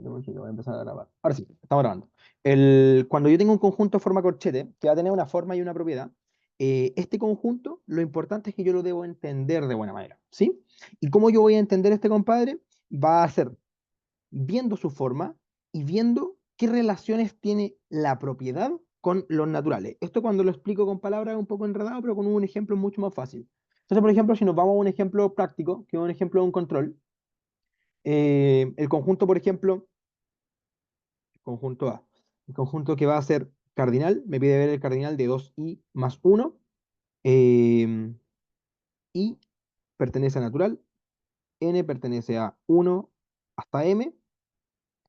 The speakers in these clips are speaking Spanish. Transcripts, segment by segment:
Voy a empezar a grabar. Ahora sí, estamos grabando. Cuando yo tengo un conjunto de forma corchete, que va a tener una forma y una propiedad, este conjunto, lo importante es que yo lo debo entender de buena manera, ¿sí? ¿Y cómo yo voy a entender este compadre? Va a ser viendo su forma y viendo qué relaciones tiene la propiedad con los naturales. Esto cuando lo explico con palabras es un poco enredado, pero con un ejemplo es mucho más fácil. Entonces, por ejemplo, si nos vamos a un ejemplo práctico, que es un ejemplo de un control, el conjunto, por ejemplo, conjunto A. El conjunto que va a ser cardinal, me pide ver el cardinal de 2i más 1. eh, I pertenece a natural, n pertenece a 1 hasta m,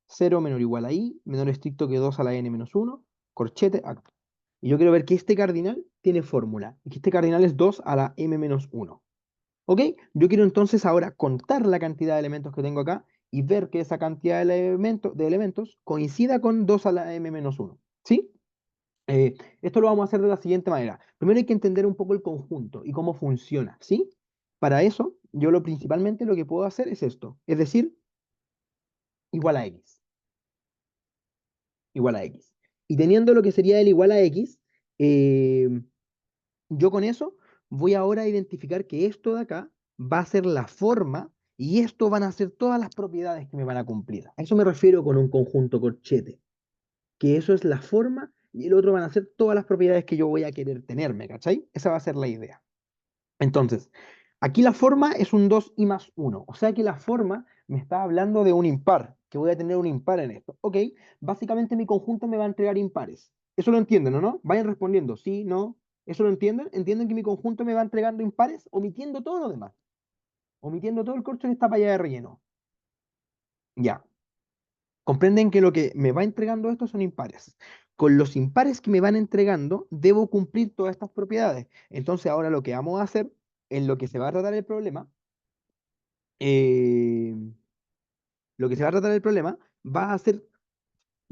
0 menor o igual a i, menor estricto que 2 a la n menos 1, corchete acá. Y yo quiero ver que este cardinal tiene fórmula, y que este cardinal es 2 a la m menos 1. ¿Ok? Yo quiero entonces ahora contar la cantidad de elementos que tengo acá y ver que esa cantidad de elementos coincida con 2 a la m menos 1. ¿Sí? Esto lo vamos a hacer de la siguiente manera. Primero hay que entender un poco el conjunto y cómo funciona, ¿sí? Para eso, yo principalmente lo que puedo hacer es esto, es decir, igual a x, igual a x. Y teniendo lo que sería el igual a x, eh, yo con eso voy ahora a identificar que esto de acá va a ser la forma y esto van a ser todas las propiedades que me van a cumplir. A eso me refiero con un conjunto corchete, que eso es la forma y el otro van a ser todas las propiedades que yo voy a querer tener, ¿me cachai? Esa va a ser la idea. Entonces, aquí la forma es un 2i más 1, o sea que la forma me está hablando de un impar, que voy a tener un impar en esto. Ok, básicamente mi conjunto me va a entregar impares. Eso lo entienden, ¿o no? Vayan respondiendo, sí, no. ¿Eso lo entienden? ¿Entienden que mi conjunto me va entregando impares? Omitiendo todo lo demás. Omitiendo todo el corcho que está para allá de relleno. Ya. Comprenden que lo que me va entregando esto son impares. Con los impares que me van entregando, debo cumplir todas estas propiedades. Entonces, ahora lo que vamos a hacer, en lo que se va a tratar el problema, eh, lo que se va a tratar el problema va a ser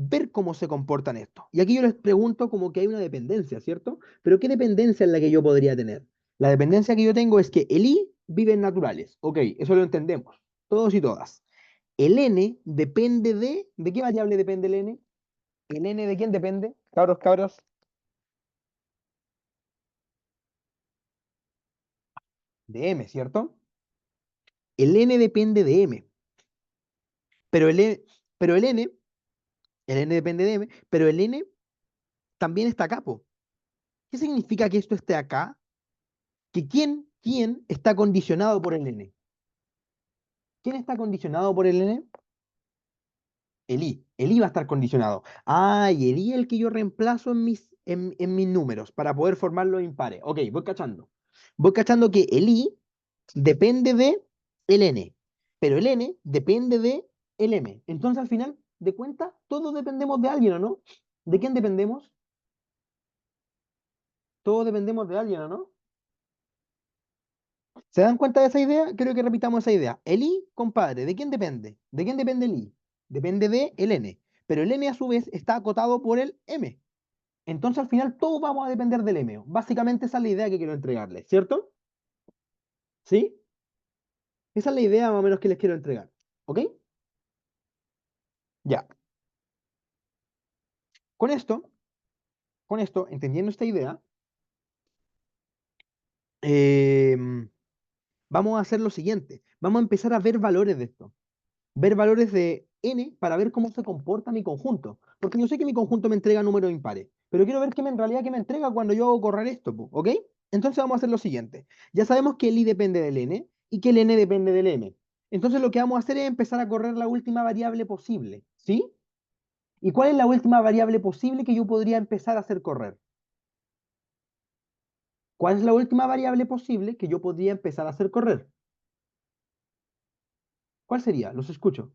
ver cómo se comportan estos. Y aquí yo les pregunto como que hay una dependencia, ¿cierto? Pero ¿qué dependencia es la que yo podría tener? La dependencia que yo tengo es que el i vive en naturales. Ok, eso lo entendemos, todos y todas. El n depende ¿de qué variable depende el n? ¿El n de quién depende? Cabros, cabros. De m, ¿cierto? El n depende de m, pero pero el n depende de m, pero el n también está acá, po. ¿Qué significa que esto esté acá? Que quién está condicionado por el n. ¿Quién está condicionado por el n? El i. El i va a estar condicionado. Ah, y el i es el que yo reemplazo en mis números para poder formar los impares. Ok, voy cachando. Voy cachando que el i depende de el n, pero el n depende de el m. Entonces, al final de cuentas, todos dependemos de alguien, ¿o no? ¿De quién dependemos? Todos dependemos de alguien, ¿o no? ¿Se dan cuenta de esa idea? Creo que repitamos esa idea. El i, compadre, ¿de quién depende? ¿De quién depende el i? Depende de el n. Pero el n a su vez está acotado por el m. Entonces al final todos vamos a depender del m. Básicamente esa es la idea que quiero entregarles, ¿cierto? ¿Sí? Esa es la idea más o menos que les quiero entregar. ¿Ok? Ya. Con esto, entendiendo esta idea, em, vamos a hacer lo siguiente. Vamos a empezar a ver valores de esto. Ver valores de n para ver cómo se comporta mi conjunto. Porque yo sé que mi conjunto me entrega números impares, pero quiero ver en realidad qué me entrega cuando yo hago correr esto, po, ¿ok? Entonces vamos a hacer lo siguiente. Ya sabemos que el i depende del n y que el n depende del m. Entonces lo que vamos a hacer es empezar a correr la última variable posible, ¿sí? ¿Y cuál es la última variable posible que yo podría empezar a hacer correr? ¿Cuál es la última variable posible que yo podría empezar a hacer correr? ¿Cuál sería? Los escucho.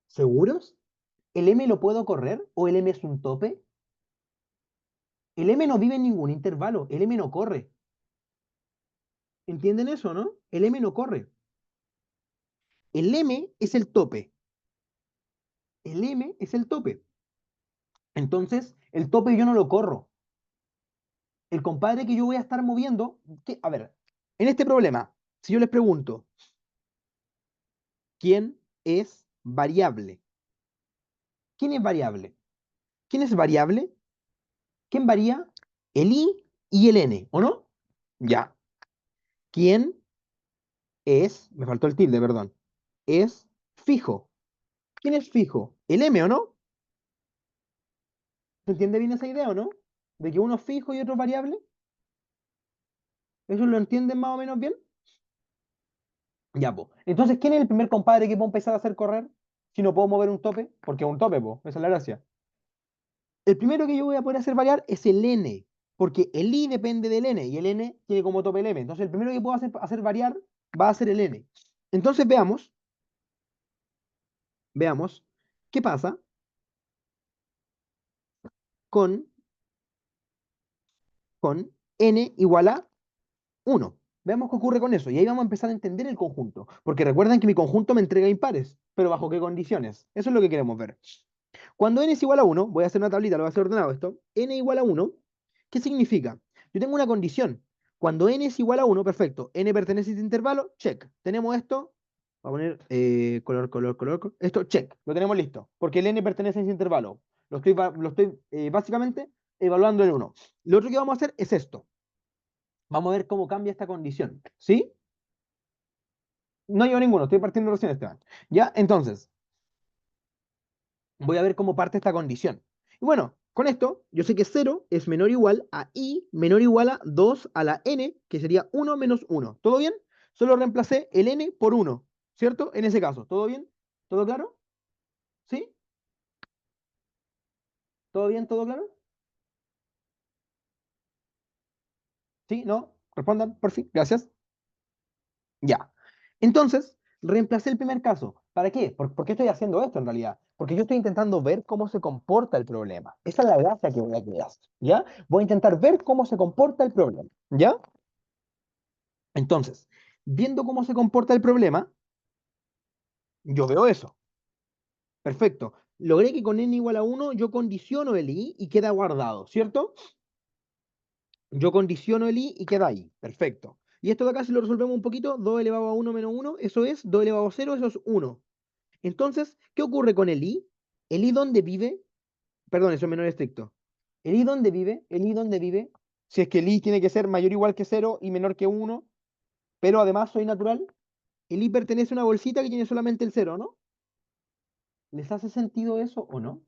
¿Seguros? ¿El m lo puedo correr o el m es un tope? El M no vive en ningún intervalo, el M no corre. ¿Entienden eso, no? El M no corre. El M es el tope. El M es el tope. Entonces, el tope yo no lo corro. El compadre que yo voy a estar moviendo, a ver, en este problema, si yo les pregunto, ¿quién es variable. ¿Quién es variable? ¿Quién es variable? ¿Quién varía? El i y el n, ¿o no? Ya. ¿Quién es? Me faltó el tilde, perdón. Es fijo. ¿Quién es fijo? El m, ¿o no? ¿Se entiende bien esa idea, o no? De que uno es fijo y otro es variable. ¿Eso lo entienden más o menos bien? Ya, pues. Entonces, ¿quién es el primer compadre que puedo empezar a hacer correr? Si no puedo mover un tope, porque es un tope, pues. Esa es la gracia. El primero que yo voy a poder hacer variar es el n, porque el i depende del n y el n tiene como tope el m. Entonces, el primero que puedo hacer variar va a ser el n. Entonces, veamos qué pasa con, con n igual a 1. Veamos qué ocurre con eso. Y ahí vamos a empezar a entender el conjunto. Porque recuerden que mi conjunto me entrega impares, pero ¿bajo qué condiciones? Eso es lo que queremos ver. Cuando n es igual a 1, voy a hacer una tablita, lo voy a hacer ordenado esto. N igual a 1, ¿qué significa? Yo tengo una condición. Cuando n es igual a 1, perfecto. N pertenece a este intervalo, check. Tenemos esto. Voy a poner color. Esto, check. Lo tenemos listo. Porque el n pertenece a ese intervalo. Lo estoy básicamente evaluando el 1. Lo otro que vamos a hacer es esto. Vamos a ver cómo cambia esta condición. ¿Sí? No llevo ninguno, estoy partiendo recién, Esteban. ¿Ya? Entonces, voy a ver cómo parte esta condición. Y bueno, con esto, yo sé que 0 es menor o igual a i menor o igual a 2 a la n, que sería 1 menos 1. ¿Todo bien? Solo reemplacé el n por 1, ¿cierto? En ese caso, ¿todo bien? ¿Todo claro? ¿Sí? ¿Todo bien? ¿Todo claro? ¿Sí? ¿No? Respondan, por fin. Gracias. Ya. Entonces, reemplacé el primer caso. ¿Para qué? ¿Por qué estoy haciendo esto en realidad? Porque yo estoy intentando ver cómo se comporta el problema. Esa es la gracia que voy a crear. ¿Ya? Voy a intentar ver cómo se comporta el problema. ¿Ya? Entonces, viendo cómo se comporta el problema, yo veo eso. Perfecto. Logré que con n igual a 1 yo condiciono el i y queda guardado, ¿cierto? Yo condiciono el i y queda ahí. Perfecto. Y esto de acá, si lo resolvemos un poquito, 2 elevado a 1 menos 1, eso es 2 elevado a 0, eso es 1. Entonces, ¿qué ocurre con el i? ¿El i dónde vive? Perdón, eso es menor estricto. ¿El i dónde vive? ¿El i dónde vive? Si es que el i tiene que ser mayor o igual que 0 y menor que 1, pero además soy natural, el i pertenece a una bolsita que tiene solamente el 0, ¿no? ¿Les hace sentido eso o no?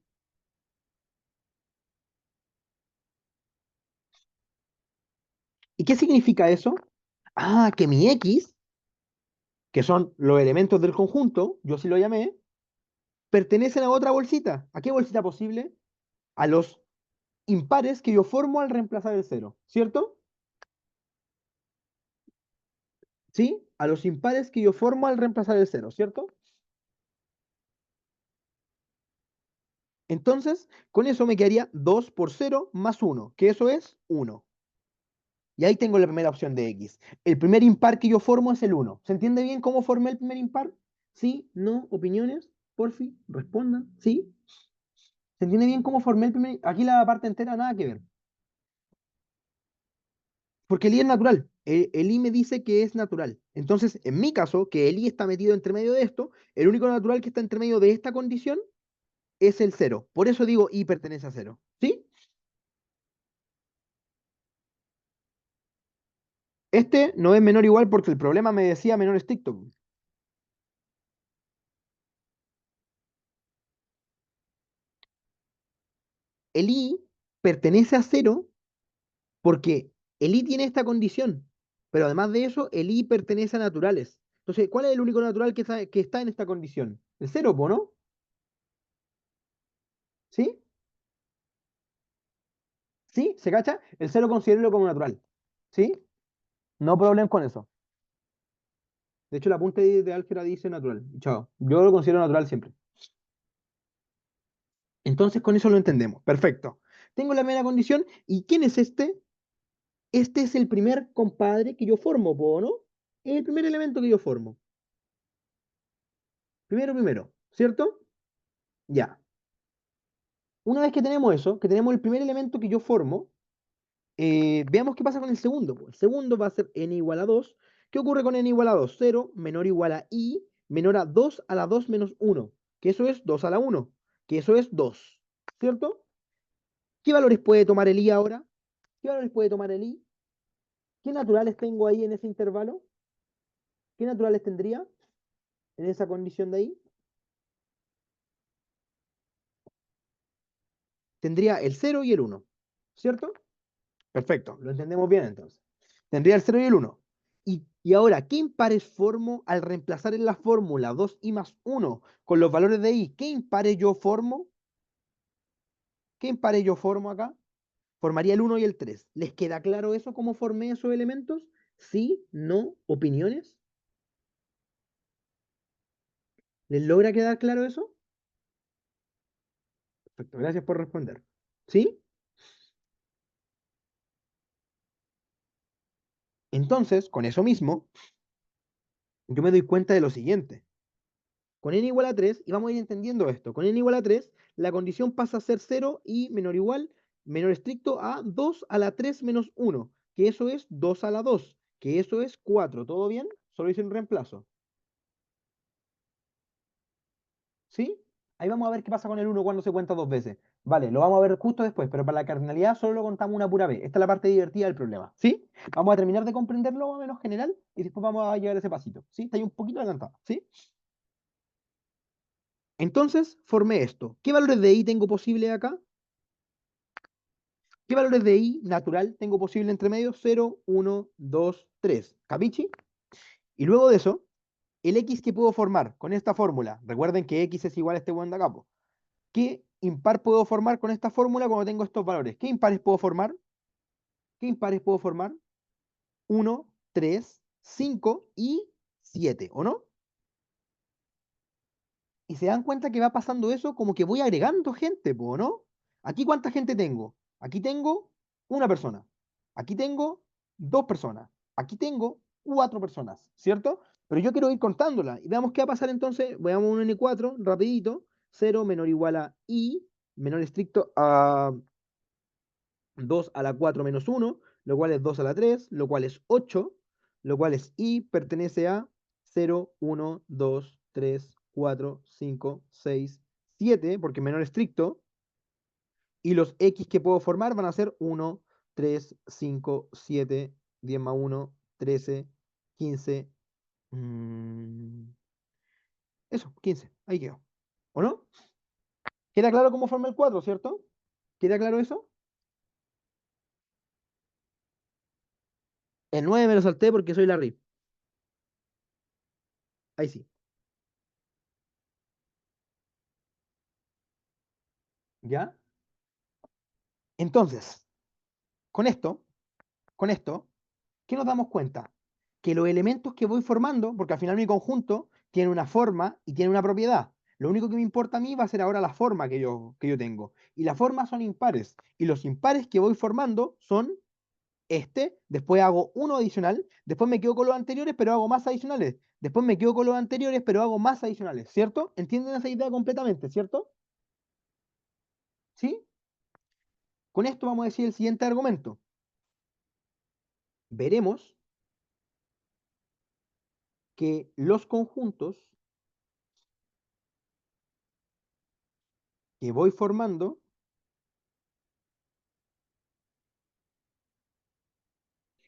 ¿Y qué significa eso? Ah, que mi x, que son los elementos del conjunto, yo sí lo llamé, pertenecen a otra bolsita. ¿A qué bolsita posible? A los impares que yo formo al reemplazar el cero, ¿cierto? ¿Sí? A los impares que yo formo al reemplazar el cero, ¿cierto? Entonces, con eso me quedaría 2 por 0 más 1, que eso es 1. Y ahí tengo la primera opción de x. El primer impar que yo formo es el 1. ¿Se entiende bien cómo formé el primer impar? ¿Sí? ¿No? ¿Opiniones? Porfi, respondan. ¿Sí? ¿Se entiende bien cómo formé el primer? Aquí la parte entera nada que ver. Porque el i es natural. El i me dice que es natural. Entonces, en mi caso, que el i está metido entre medio de esto, el único natural que está entre medio de esta condición es el cero. Por eso digo i pertenece a cero. ¿Sí? Este no es menor o igual porque el problema me decía menor estricto. El i pertenece a cero porque el i tiene esta condición. Pero además de eso, el i pertenece a naturales. Entonces, ¿cuál es el único natural que está en esta condición? El cero, po, ¿no? ¿Sí? ¿Sí? ¿Se cacha? El cero considérelo como natural. ¿Sí? No problem con eso. De hecho, el apunte de álgebra dice natural. Chao. Yo lo considero natural siempre. Entonces, con eso lo entendemos. Perfecto. Tengo la primera condición. ¿Y quién es este? Este es el primer compadre que yo formo, ¿po, no? Es el primer elemento que yo formo. Primero, ¿cierto? Ya. Una vez que tenemos eso, que tenemos el primer elemento que yo formo, veamos qué pasa con el segundo, po. El segundo va a ser n igual a 2. ¿Qué ocurre con n igual a 2? 0 menor o igual a i menor a 2 a la 2 menos 1. que eso es 2 a la 1, que eso es 2, ¿cierto? ¿Qué valores puede tomar el i ahora? ¿Qué valores puede tomar el i? ¿Qué naturales tengo ahí en ese intervalo? ¿Qué naturales tendría en esa condición de ahí? Tendría el 0 y el 1, ¿cierto? Perfecto, lo entendemos bien entonces. Tendría el 0 y el 1. Y ahora, ¿qué impares formo al reemplazar en la fórmula 2i más 1 con los valores de i? ¿Qué impares yo formo? ¿Qué impares yo formo acá? Formaría el 1 y el 3. ¿Les queda claro eso, cómo formé esos elementos? ¿Sí? ¿No? ¿Opiniones? ¿Les logra quedar claro eso? Perfecto, gracias por responder. ¿Sí? Entonces, con eso mismo, yo me doy cuenta de lo siguiente. Con n igual a 3, y vamos a ir entendiendo esto, con n igual a 3, la condición pasa a ser 0 y menor igual, menor estricto a 2 a la 3 menos 1, que eso es 2 a la 2, que eso es 4. ¿Todo bien? Solo hice un reemplazo. ¿Sí? Ahí vamos a ver qué pasa con el 1 cuando se cuenta dos veces. Vale, lo vamos a ver justo después, pero para la cardinalidad solo lo contamos una pura vez. Esta es la parte divertida del problema. ¿Sí? Vamos a terminar de comprenderlo más o menos general y después vamos a llegar a ese pasito. ¿Sí? Está ahí un poquito adelantado. ¿Sí? Entonces, formé esto. ¿Qué valores de i tengo posible acá? ¿Qué valores de i natural tengo posible entre medio? 0, 1, 2, 3. ¿Capichi? Y luego de eso, el x que puedo formar con esta fórmula. Recuerden que x es igual a este buen de acá, po. ¿Qué impar puedo formar con esta fórmula cuando tengo estos valores? ¿Qué impares puedo formar? ¿Qué impares puedo formar? 1, 3, 5 y 7, ¿o no? Y se dan cuenta que va pasando eso como que voy agregando gente, po, ¿no? Aquí cuánta gente tengo. Aquí tengo una persona. Aquí tengo dos personas. Aquí tengo cuatro personas, ¿cierto? Pero yo quiero ir contándola. Y veamos qué va a pasar entonces. Veamos un N4, rapidito. 0 menor o igual a I, menor estricto a 2 a la 4 menos 1, lo cual es 2 a la 3, lo cual es 8, lo cual es I pertenece a 0, 1, 2, 3, 4, 5, 6, 7, porque menor estricto, y los X que puedo formar van a ser 1, 3, 5, 7, 10 más 1, 13, 15, eso, 15, ahí quedó. ¿O no? ¿Queda claro cómo forma el 4, cierto? ¿Queda claro eso? El 9 me lo salté porque soy la RIP. Ahí sí. ¿Ya? Entonces, Con esto, con esto, ¿qué nos damos cuenta? Que los elementos que voy formando, porque al final mi conjunto tiene una forma y tiene una propiedad. Lo único que me importa a mí va a ser ahora la forma que yo tengo. Y las formas son impares. Y los impares que voy formando son este, después hago uno adicional, después me quedo con los anteriores, pero hago más adicionales. Después me quedo con los anteriores, pero hago más adicionales, ¿cierto? ¿Entienden esa idea completamente, cierto? ¿Sí? Con esto vamos a decir el siguiente argumento. Veremos que los conjuntos que voy formando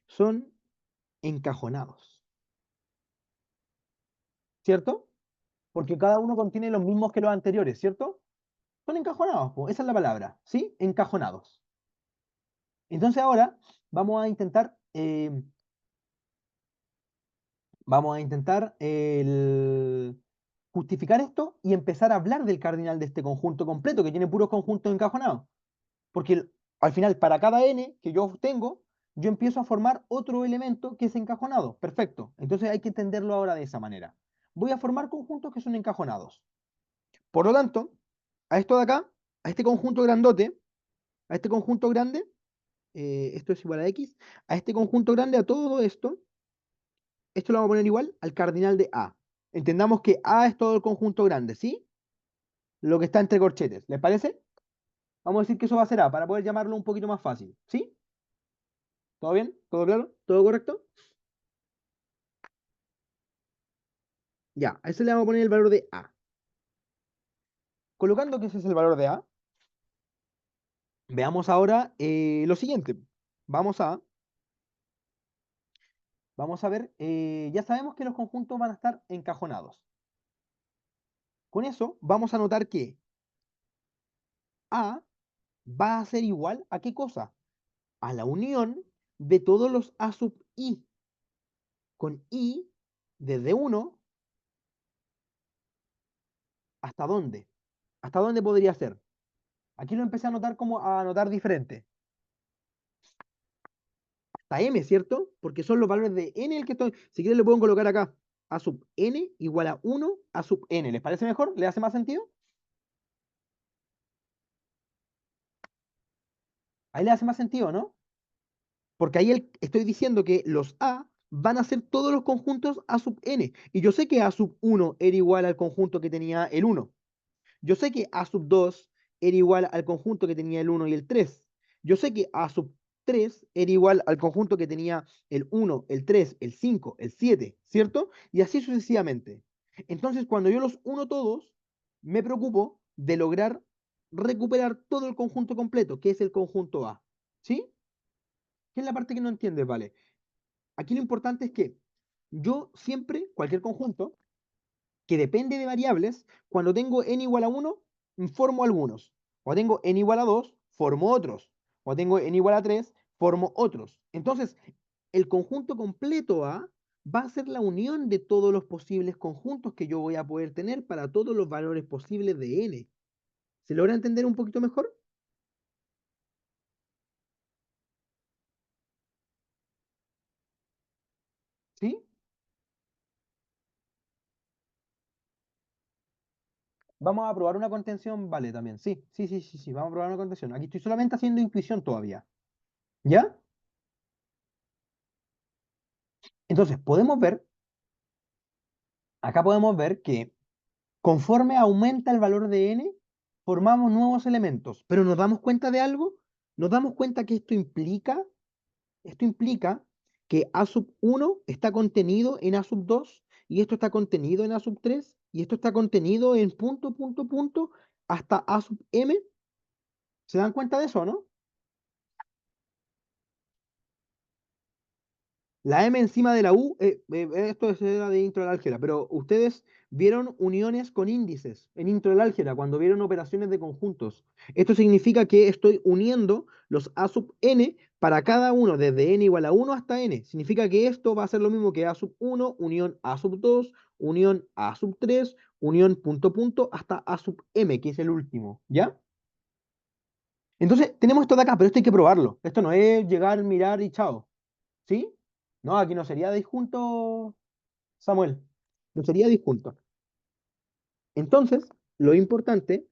son encajonados, ¿cierto? Porque cada uno contiene los mismos que los anteriores, ¿cierto? Son encajonados, po, esa es la palabra, ¿sí? Encajonados. Entonces ahora vamos a intentar, justificar esto y empezar a hablar del cardinal de este conjunto completo, que tiene puros conjuntos encajonados. Porque al final, para cada n que yo tengo, yo empiezo a formar otro elemento que es encajonado. Perfecto. Entonces hay que entenderlo ahora de esa manera. Voy a formar conjuntos que son encajonados. Por lo tanto, a esto de acá, a este conjunto grandote, a este conjunto grande, esto es igual a x, a este conjunto grande, a todo esto lo vamos a poner igual al cardinal de A. Entendamos que A es todo el conjunto grande, ¿sí? Lo que está entre corchetes. ¿Les parece? Vamos a decir que eso va a ser A para poder llamarlo un poquito más fácil, ¿sí? ¿Todo bien? ¿Todo claro? ¿Todo correcto? Ya, a eso le vamos a poner el valor de A. Colocando que ese es el valor de A, veamos ahora lo siguiente. Vamos a, vamos a ver, ya sabemos que los conjuntos van a estar encajonados. Con eso vamos a notar que A va a ser igual a ¿qué cosa? A la unión de todos los A sub I, con I desde 1 hasta dónde. ¿Hasta dónde podría ser? Aquí lo empecé a notar como a notar diferente. Hasta M, ¿cierto? Porque son los valores de N el que estoy. Si quieres, le puedo colocar acá. A sub N igual a 1 a sub N. ¿Les parece mejor? ¿Le hace más sentido? Ahí le hace más sentido, ¿no? Porque ahí estoy diciendo que los A van a ser todos los conjuntos A sub N. Y yo sé que A sub 1 era igual al conjunto que tenía el 1. Yo sé que A sub 2 era igual al conjunto que tenía el 1 y el 3. Yo sé que A sub 3 era igual al conjunto que tenía el 1, el 3, el 5, el 7, ¿cierto? Y así sucesivamente. Entonces, cuando yo los uno todos, me preocupo de lograr recuperar todo el conjunto completo, que es el conjunto A. ¿Sí? ¿Qué es la parte que no entiendes? Vale. Aquí lo importante es que yo siempre, cualquier conjunto, que depende de variables, cuando tengo n igual a 1, formo algunos. O tengo n igual a 2, formo otros. O tengo n igual a 3, formo otros. Entonces, el conjunto completo A va a ser la unión de todos los posibles conjuntos que yo voy a poder tener para todos los valores posibles de n. ¿Se logra entender un poquito mejor? ¿Sí? Vamos a probar una contención, vale, también. Sí, sí, sí, sí, sí, vamos a probar una contención. Aquí estoy solamente haciendo intuición todavía. ¿Ya? Entonces, acá podemos ver que conforme aumenta el valor de n, formamos nuevos elementos. Pero nos damos cuenta de algo, nos damos cuenta que esto implica que A sub 1 está contenido en A sub 2, y esto está contenido en A sub 3, y esto está contenido en punto, punto, punto, hasta A sub m. ¿Se dan cuenta de eso, no? La M encima de la U, esto era de intro del álgebra, pero ustedes vieron uniones con índices en intro del álgebra cuando vieron operaciones de conjuntos. Esto significa que estoy uniendo los A sub n para cada uno, desde n igual a 1 hasta n. Significa que esto va a ser lo mismo que A sub 1, unión A sub 2, unión A sub 3, unión punto punto hasta A sub m, que es el último, ¿ya? Entonces, tenemos esto de acá, pero esto hay que probarlo. Esto no es llegar, mirar y chao. ¿Sí? No, aquí no sería disjunto, Samuel. No sería disjunto. Entonces, lo importante,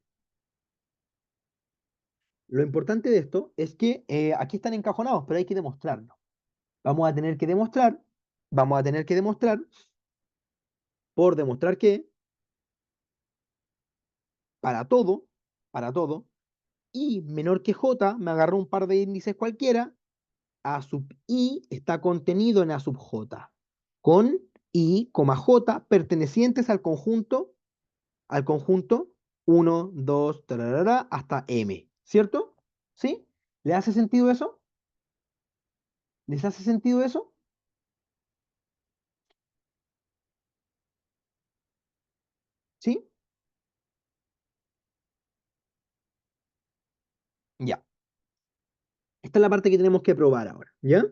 lo importante de esto es que aquí están encajonados, pero hay que demostrarlo. Vamos a tener que demostrar, vamos a tener que demostrar, por demostrar que para todo, para todo, i menor que j, me agarró un par de índices cualquiera, a sub i está contenido en a sub j, con i, j pertenecientes al conjunto 1, 2, tararara, hasta M, ¿cierto? ¿Sí? ¿Le hace sentido eso? ¿Les hace sentido eso? ¿Sí? Ya. Esta es la parte que tenemos que probar ahora, ¿ya?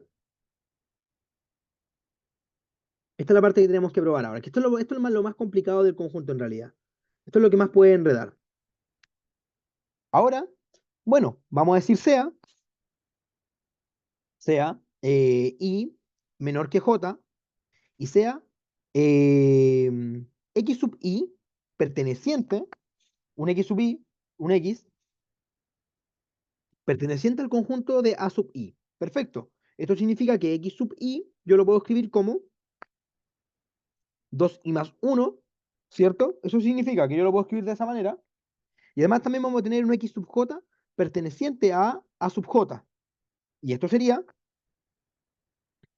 Esta es la parte que tenemos que probar ahora, que esto es lo más complicado del conjunto en realidad. Esto es lo que más puede enredar. Ahora, bueno, vamos a decir sea i menor que j, y sea eh, x sub i perteneciente, un x sub i, un x perteneciente al conjunto de A sub i. Perfecto. Esto significa que x sub i yo lo puedo escribir como 2i más 1, ¿cierto? Eso significa que yo lo puedo escribir de esa manera. Y además también vamos a tener un x sub j perteneciente a sub j. Y esto sería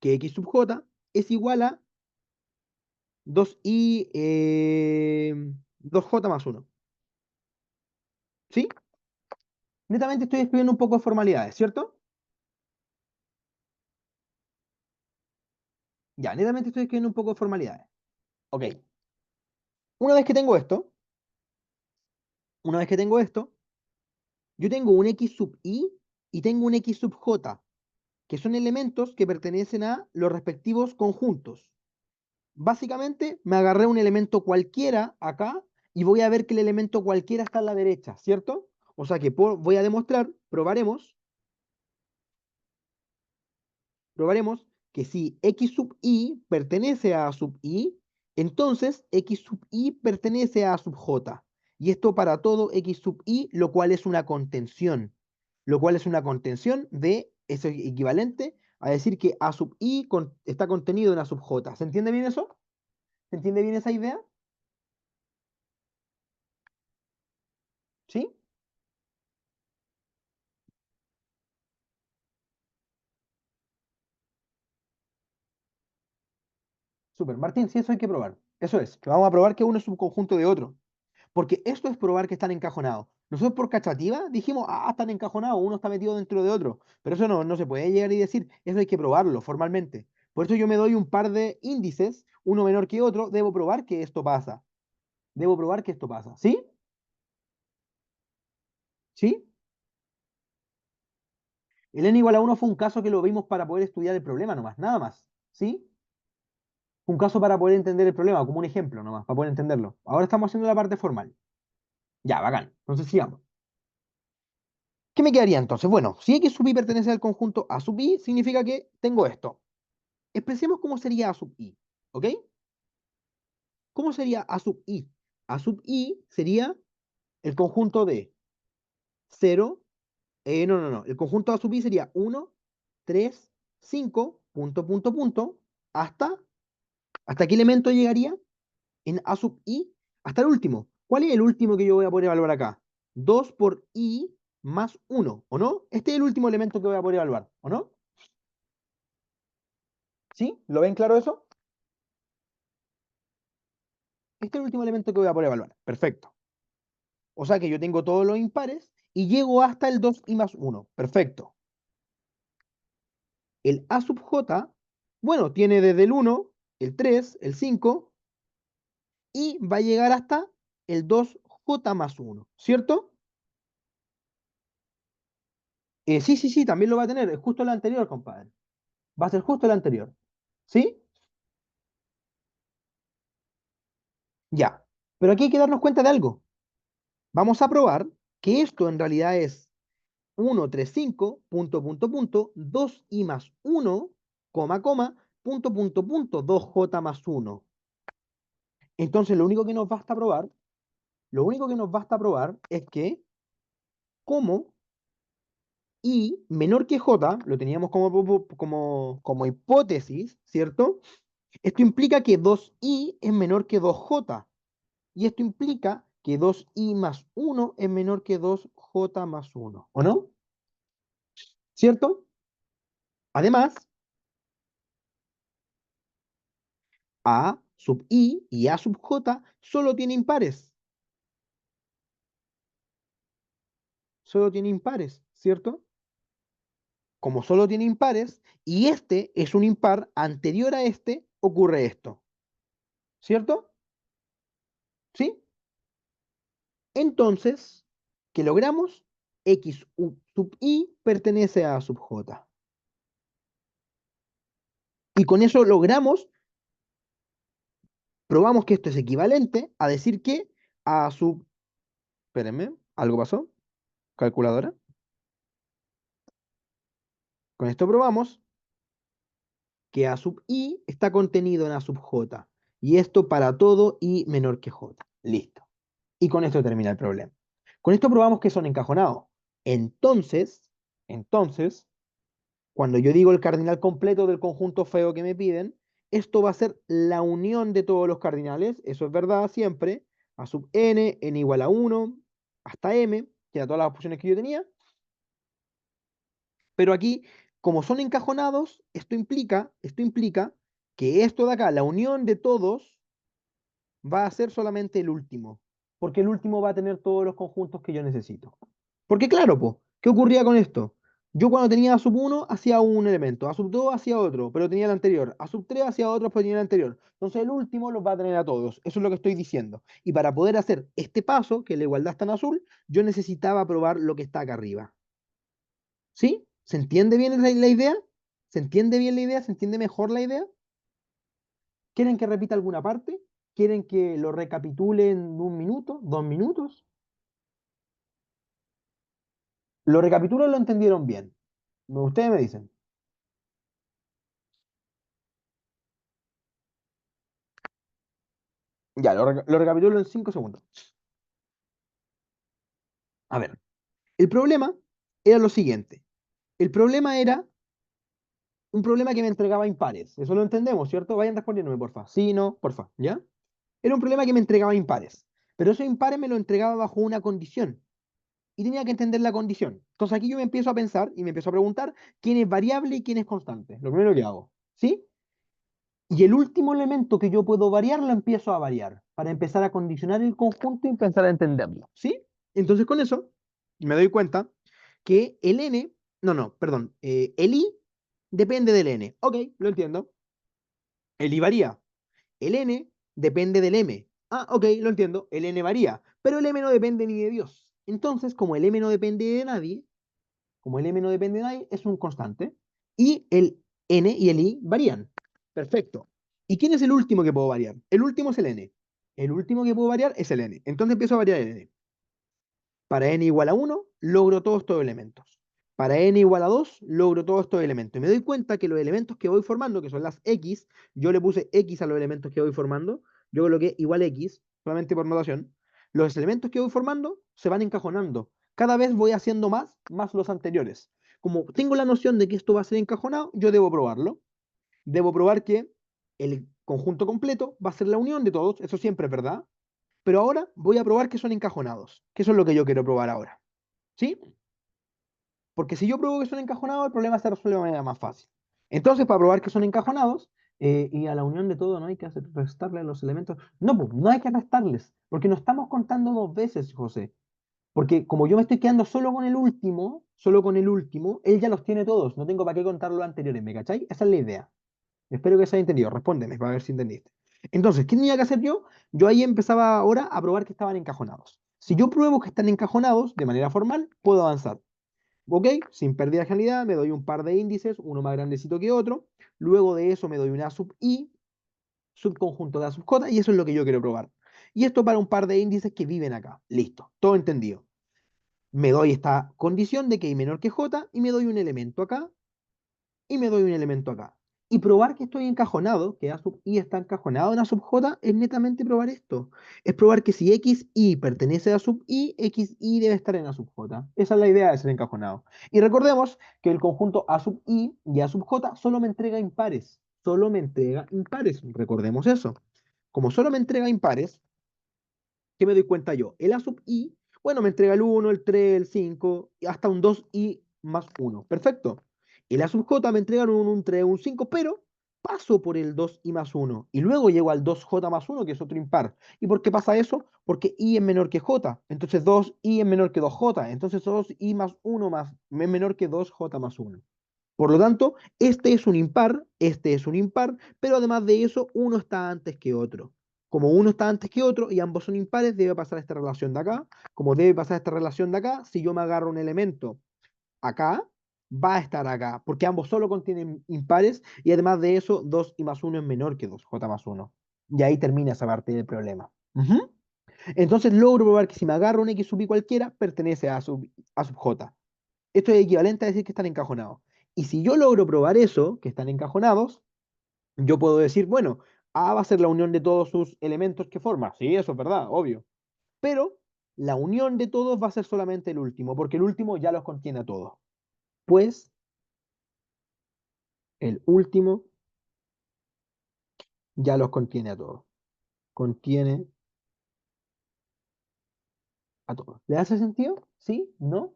que x sub j es igual a 2i, 2j más 1. ¿Sí? Netamente estoy escribiendo un poco de formalidades, ¿cierto? Ya, netamente estoy escribiendo un poco de formalidades. Ok. Una vez que tengo esto, una vez que tengo esto, yo tengo un X sub I y tengo un X sub J, que son elementos que pertenecen a los respectivos conjuntos. Básicamente, me agarré un elemento cualquiera acá y voy a ver que el elemento cualquiera está a la derecha, ¿cierto? O sea que voy a demostrar, probaremos que si X sub I pertenece a sub I, entonces X sub I pertenece a sub J. Y esto para todo X sub I, lo cual es una contención. Lo cual es una contención de, eso es equivalente a decir que A sub I está contenido en A sub J. ¿Se entiende bien eso? ¿Se entiende bien esa idea? ¿Sí? Súper. Martín, sí, eso hay que probar. Eso es, que vamos a probar que uno es un conjunto de otro. Porque esto es probar que están encajonados. Nosotros por cachativa dijimos, ah, están encajonados, uno está metido dentro de otro. Pero eso no se puede llegar y decir, eso hay que probarlo formalmente. Por eso yo me doy un par de índices, uno menor que otro, debo probar que esto pasa. Debo probar que esto pasa. ¿Sí? ¿Sí? El n igual a uno fue un caso que lo vimos para poder estudiar el problema nomás, nada más. ¿Sí? Un caso para poder entender el problema, como un ejemplo nomás, para poder entenderlo. Ahora estamos haciendo la parte formal. Ya, bacán. Entonces sigamos. ¿Qué me quedaría entonces? Bueno, si X sub i pertenece al conjunto A sub i, significa que tengo esto. Expresemos cómo sería A sub i, ¿ok? ¿Cómo sería A sub i? A sub i sería el conjunto de cero, no. El conjunto A sub i sería uno, 3, 5, punto, punto, punto, ¿hasta qué elemento llegaría en A sub i? Hasta el último. ¿Cuál es el último que yo voy a poder evaluar acá? 2 por i más uno, ¿o no? Este es el último elemento que voy a poder evaluar, ¿o no? ¿Sí? ¿Lo ven claro eso? Este es el último elemento que voy a poder evaluar. Perfecto. O sea que yo tengo todos los impares y llego hasta el 2 y más uno. Perfecto. El A sub j, bueno, tiene desde el uno, el 3, el 5 y va a llegar hasta el 2j más uno, ¿cierto? Sí, también lo va a tener. Es justo el anterior, compadre. Va a ser justo el anterior. ¿Sí? Ya. Pero aquí hay que darnos cuenta de algo. Vamos a probar que esto en realidad es 1, 3, 5, punto, 2i más uno, punto, 2j más uno. Entonces, lo único que nos basta probar es que como i menor que j, lo teníamos como hipótesis, ¿cierto? Esto implica que 2i es menor que 2j, y esto implica que 2i más uno es menor que 2j más uno, ¿o no? ¿Cierto? Además, A sub i y A sub j solo tienen impares. Solo tiene impares, ¿cierto? Como solo tiene impares y este es un impar anterior a este, ocurre esto, ¿cierto? ¿Sí? Entonces, ¿qué logramos? X sub i pertenece a sub j. Y con eso probamos que esto es equivalente a decir que A sub, espérenme, ¿algo pasó? Calculadora. Con esto probamos que A sub i está contenido en A sub j. Y esto para todo i menor que j. Listo. Y con esto termina el problema. Con esto probamos que son encajonados. Entonces, cuando yo digo el cardinal completo del conjunto feo que me piden, esto va a ser la unión de todos los cardinales. Eso es verdad siempre. A sub n igual a 1, hasta m, que eran todas las opciones que yo tenía. Pero aquí, como son encajonados, esto implica que esto de acá, la unión de todos, va a ser solamente el último. porque el último va a tener todos los conjuntos que yo necesito. Porque claro, po, ¿qué ocurría con esto? Yo cuando tenía a sub uno hacía un elemento, a sub 2 hacía otro, pero tenía el anterior, a sub 3 hacía otro, pero tenía el anterior. Entonces el último los va a tener a todos. Eso es lo que estoy diciendo. Y para poder hacer este paso, que la igualdad está en azul, yo necesitaba probar lo que está acá arriba. ¿Sí? ¿Se entiende bien la idea? ¿Se entiende bien la idea? ¿Se entiende mejor la idea? ¿Quieren que repita alguna parte? ¿Quieren que lo recapitule en un minuto, 2 minutos? Lo recapitulo, lo entendieron bien. Ustedes me dicen. Ya, lo recapitulo en 5 segundos. A ver, el problema era lo siguiente. El problema era un problema que me entregaba impares. Eso lo entendemos, ¿cierto? Vayan respondiéndome, porfa. Sí, no, porfa, ¿ya? Era un problema que me entregaba impares. Pero esos impares me lo entregaba bajo una condición. Y tenía que entender la condición. Entonces aquí yo me empiezo a pensar y me empiezo a preguntar quién es variable y quién es constante. Lo primero que hago. ¿Sí? Y el último elemento que yo puedo variar lo empiezo a variar para empezar a condicionar el conjunto y empezar a entenderlo. ¿Sí? Entonces con eso me doy cuenta que el n, no, no, perdón, el i depende del n. Ok, lo entiendo. El i varía. El n depende del m. Ah, ok, lo entiendo. El n varía. Pero el m no depende ni de Dios. Entonces, como el m no depende de nadie, como el m no depende de nadie, es un constante. Y el n y el i varían. Perfecto. ¿Y quién es el último que puedo variar? El último es el n. El último que puedo variar es el n. Entonces empiezo a variar el n. Para n igual a 1, logro todos estos elementos. Para n igual a 2, logro todos estos elementos. Y me doy cuenta que los elementos que voy formando, que son las x, yo le puse x a los elementos que voy formando, yo coloqué igual x, solamente por notación. Los elementos que voy formando se van encajonando. Cada vez voy haciendo más los anteriores. Como tengo la noción de que esto va a ser encajonado, yo debo probarlo. Debo probar que el conjunto completo va a ser la unión de todos, eso siempre es verdad. Pero ahora voy a probar que son encajonados, que eso es lo que yo quiero probar ahora. ¿Sí? Porque si yo pruebo que son encajonados, el problema se resuelve de manera más fácil. Entonces, para probar que son encajonados, y a la unión de todo no hay que restarle los elementos. No, pues, no hay que restarles, porque no estamos contando dos veces, José. Porque como yo me estoy quedando solo con el último, él ya los tiene todos. No tengo para qué contar los anteriores, ¿me cachai? Esa es la idea. Espero que se haya entendido. Respóndeme para ver si entendiste. Entonces, ¿qué tenía que hacer yo? Yo ahí empezaba ahora a probar que estaban encajonados. Si yo pruebo que están encajonados de manera formal, puedo avanzar. ¿Ok? Sin pérdida de realidad, me doy un par de índices, uno más grandecito que otro. Luego de eso me doy una sub i, subconjunto de a sub j, y eso es lo que yo quiero probar. Y esto para un par de índices que viven acá. Listo, todo entendido. Me doy esta condición de que i menor que j y me doy un elemento acá y me doy un elemento acá. Y probar que estoy encajonado, que A sub i está encajonado en A sub j, es netamente probar esto. Es probar que si x i pertenece a sub i, x i debe estar en A sub j. Esa es la idea de ser encajonado. Y recordemos que el conjunto A sub i y A sub j solo me entrega impares. Solo me entrega impares. Recordemos eso. Como solo me entrega impares, ¿qué me doy cuenta yo? El A sub i, bueno, me entrega el 1, el 3, el 5, y hasta un 2i más 1. Perfecto. El A sub j me entrega un 3, un 5, pero paso por el 2i más 1 y luego llego al 2j más 1, que es otro impar. ¿Y por qué pasa eso? Porque i es menor que j. Entonces 2i es menor que 2j. Entonces 2i más 1 más, es menor que 2j más 1. Por lo tanto, este es un impar, pero además de eso, uno está antes que otro. Como uno está antes que otro y ambos son impares, debe pasar esta relación de acá. Como debe pasar esta relación de acá, si yo me agarro un elemento acá, va a estar acá, porque ambos solo contienen impares y además de eso, 2 y más uno es menor que 2j más uno. Y ahí termina esa parte del problema. Ujú. Entonces logro probar que si me agarro un x sub i cualquiera, pertenece a sub j. Esto es equivalente a decir que están encajonados. Y si yo logro probar eso, que están encajonados, yo puedo decir, bueno, A va a ser la unión de todos sus elementos que forma. Sí, eso es verdad, obvio. Pero la unión de todos va a ser solamente el último, porque el último ya los contiene a todos. Pues el último ya los contiene a todos. Contiene a todos. ¿Le hace sentido? ¿Sí? ¿No?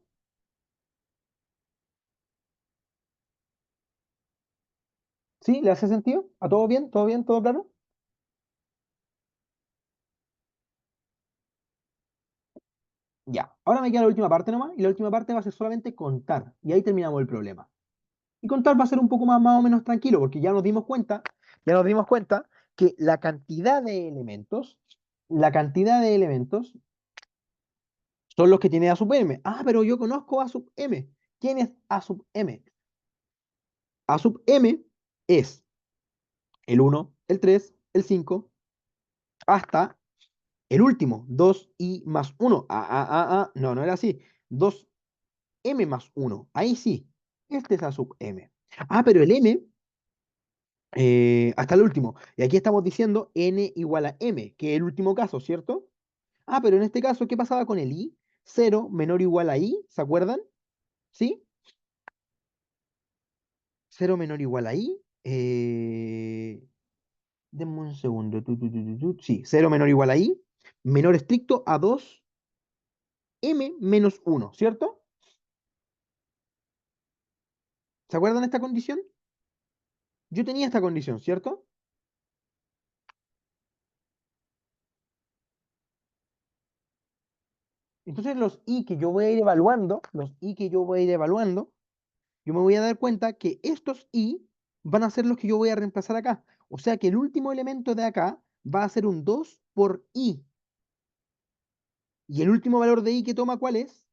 ¿Sí? ¿Le hace sentido? ¿A todo bien? ¿Todo bien? ¿Todo claro? Ya, ahora me queda la última parte nomás, y la última parte va a ser solamente contar, y ahí terminamos el problema. Y contar va a ser un poco más o menos tranquilo, porque ya nos dimos cuenta que la cantidad de elementos son los que tiene A sub m. Ah, pero yo conozco A sub m. ¿Quién es A sub m? A sub m es el 1, el 3, el 5, hasta el último, 2i más 1. No, no era así. 2m más 1. Ahí sí. Este es A sub m. Ah, pero el m, hasta el último. Y aquí estamos diciendo n igual a m, que es el último caso, ¿cierto? Ah, pero en este caso, ¿qué pasaba con el i? Cero menor o igual a i, ¿se acuerdan? ¿Sí? Cero menor o igual a i. Denme un segundo. Sí, cero menor o igual a i. Menor estricto a 2m menos uno, ¿cierto? ¿Se acuerdan de esta condición? Yo tenía esta condición, ¿cierto? Entonces los i que yo voy a ir evaluando, yo me voy a dar cuenta que estos i van a ser los que yo voy a reemplazar acá. O sea que el último elemento de acá va a ser un 2 por i. ¿Y el último valor de i que toma cuál es?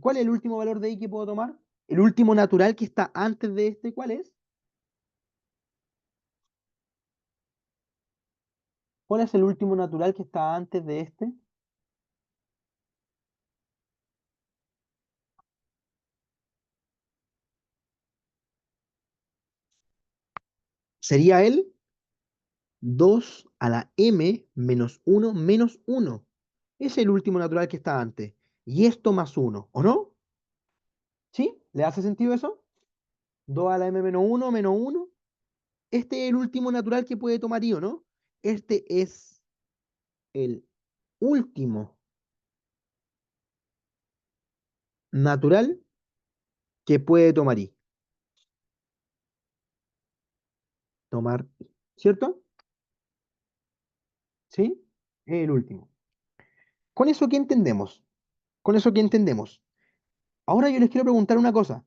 ¿Cuál es el último valor de i que puedo tomar? El último natural que está antes de este, ¿cuál es? ¿Cuál es el último natural que está antes de este? Sería el 2 a la m menos uno menos uno. Es el último natural que está antes. Y esto más uno, ¿o no? ¿Sí? ¿Le hace sentido eso? 2 a la m menos uno. Este es el último natural que puede tomar i, ¿o no? Este es el último natural que puede tomar i. Tomar i. ¿Cierto? ¿Sí? Es el último. ¿Con eso qué entendemos? ¿Con eso qué entendemos? Ahora yo les quiero preguntar una cosa.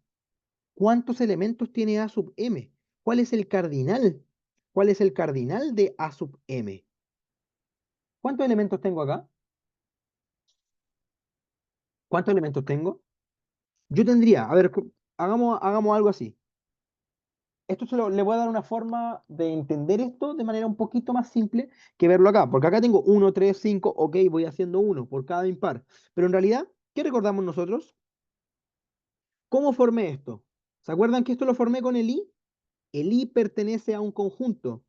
¿Cuántos elementos tiene A sub m? ¿Cuál es el cardinal? ¿Cuál es el cardinal de A sub m? ¿Cuántos elementos tengo acá? ¿Cuántos elementos tengo? Yo tendría, a ver, hagamos algo así. Le voy a dar una forma de entender esto de manera un poquito más simple que verlo acá, porque acá tengo uno, 3, 5, ok, voy haciendo uno por cada impar. Pero en realidad, ¿qué recordamos nosotros? ¿Cómo formé esto? ¿Se acuerdan que esto lo formé con el i? El i pertenece a un conjunto,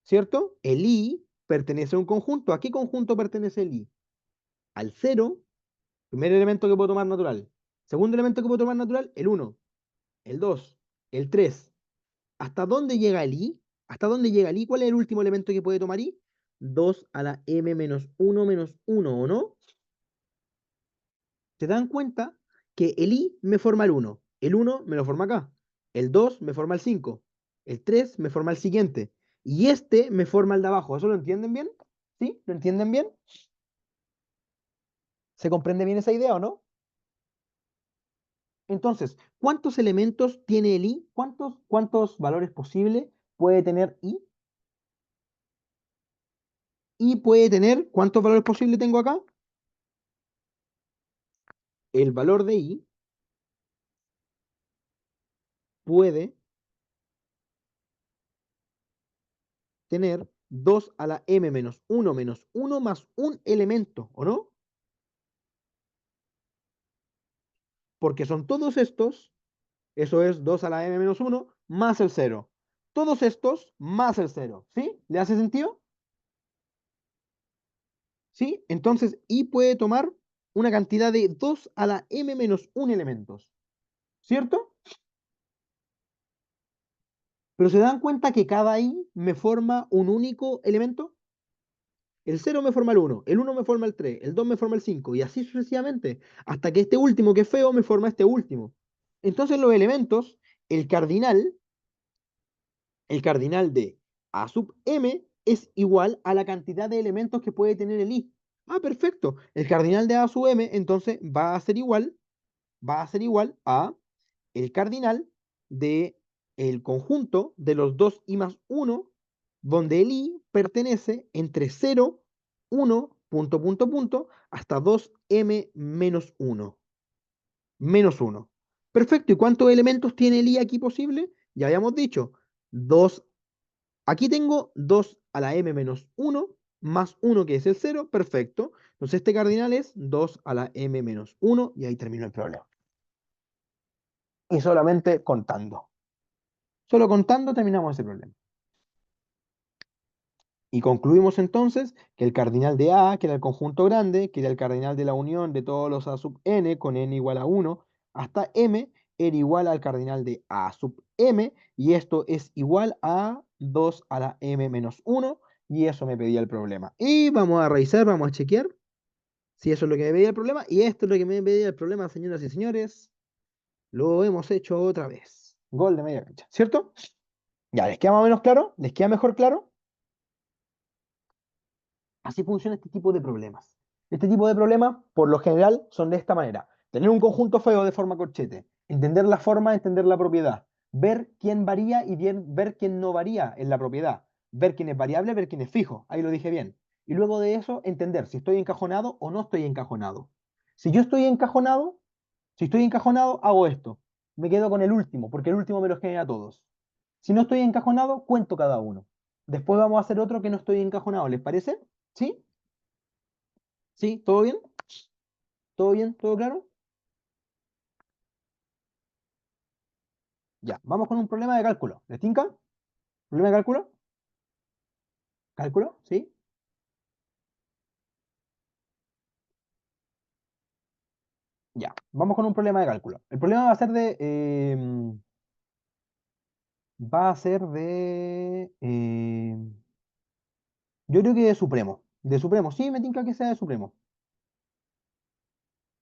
¿cierto? El i pertenece a un conjunto. ¿A qué conjunto pertenece el i? Al cero, primer elemento que puedo tomar natural. Segundo elemento que puedo tomar natural, el uno, el 2, el 3. ¿Hasta dónde llega el i? ¿Hasta dónde llega el i? ¿Cuál es el último elemento que puede tomar i? 2 a la m menos uno, ¿o no? ¿Se dan cuenta que el i me forma el uno me lo forma acá, el 2 me forma el 5, el 3 me forma el siguiente, y este me forma el de abajo? ¿Eso lo entienden bien? ¿Sí? ¿Lo entienden bien? ¿Se comprende bien esa idea o no? Entonces, ¿cuántos elementos tiene el i? ¿Cuántos valores posibles puede tener i? I puede tener, ¿cuántos valores posibles tengo acá? El valor de i puede tener 2 a la m menos uno más un elemento, ¿o no? Porque son todos estos, eso es 2 a la m menos uno más el cero. Todos estos más el cero, ¿sí? ¿Le hace sentido? ¿Sí? Entonces, i puede tomar una cantidad de 2 a la m menos un elementos, ¿cierto? Pero se dan cuenta que cada i me forma un único elemento. El cero me forma el uno me forma el 3, el 2 me forma el 5 y así sucesivamente, hasta que este último que es feo me forma este último. Entonces los elementos, el cardinal, el cardinal de A sub m es igual a la cantidad de elementos que puede tener el i. Ah, perfecto. El cardinal de A sub m entonces va a ser igual a el cardinal de el conjunto de los dos i más uno, donde el i pertenece entre 0, 1, hasta 2m menos uno. Perfecto. ¿Y cuántos elementos tiene el i aquí posible? Ya habíamos dicho, 2. Aquí tengo 2 a la m menos uno más uno que es el cero. Perfecto. Entonces este cardinal es 2 a la m menos uno y ahí terminó el problema. Y solamente contando. Solo contando terminamos ese problema. Y concluimos entonces que el cardinal de A, que era el conjunto grande, que era el cardinal de la unión de todos los A sub n con n igual a uno hasta m, era igual al cardinal de A sub m, y esto es igual a 2 a la m menos uno, y eso me pedía el problema. Y vamos a revisar, vamos a chequear si eso es lo que me pedía el problema, y esto es lo que me pedía el problema, señoras y señores. Lo hemos hecho otra vez. Gol de media cancha, ¿cierto? Ya, ¿les queda más o menos claro? ¿Les queda mejor claro? Así funciona este tipo de problemas. Este tipo de problemas, por lo general, son de esta manera. Tener un conjunto feo de forma corchete, entender la forma, entender la propiedad, ver quién varía y bien, ver quién no varía en la propiedad, ver quién es variable, ver quién es fijo. Ahí lo dije bien. Y luego de eso, entender si estoy encajonado o no estoy encajonado. Si yo estoy encajonado, si estoy encajonado, hago esto. Me quedo con el último, porque el último me los genera a todos. Si no estoy encajonado, cuento cada uno. Después vamos a hacer otro que no estoy encajonado, ¿les parece? ¿Sí? ¿Sí? ¿Todo bien? ¿Todo bien? ¿Todo claro? Ya, vamos con un problema de cálculo. ¿Les tinca? ¿Problema de cálculo? ¿Cálculo? ¿Sí? Ya, vamos con un problema de cálculo. El problema va a ser de, yo creo que de supremo. De supremo, sí, me tinca que sea de supremo.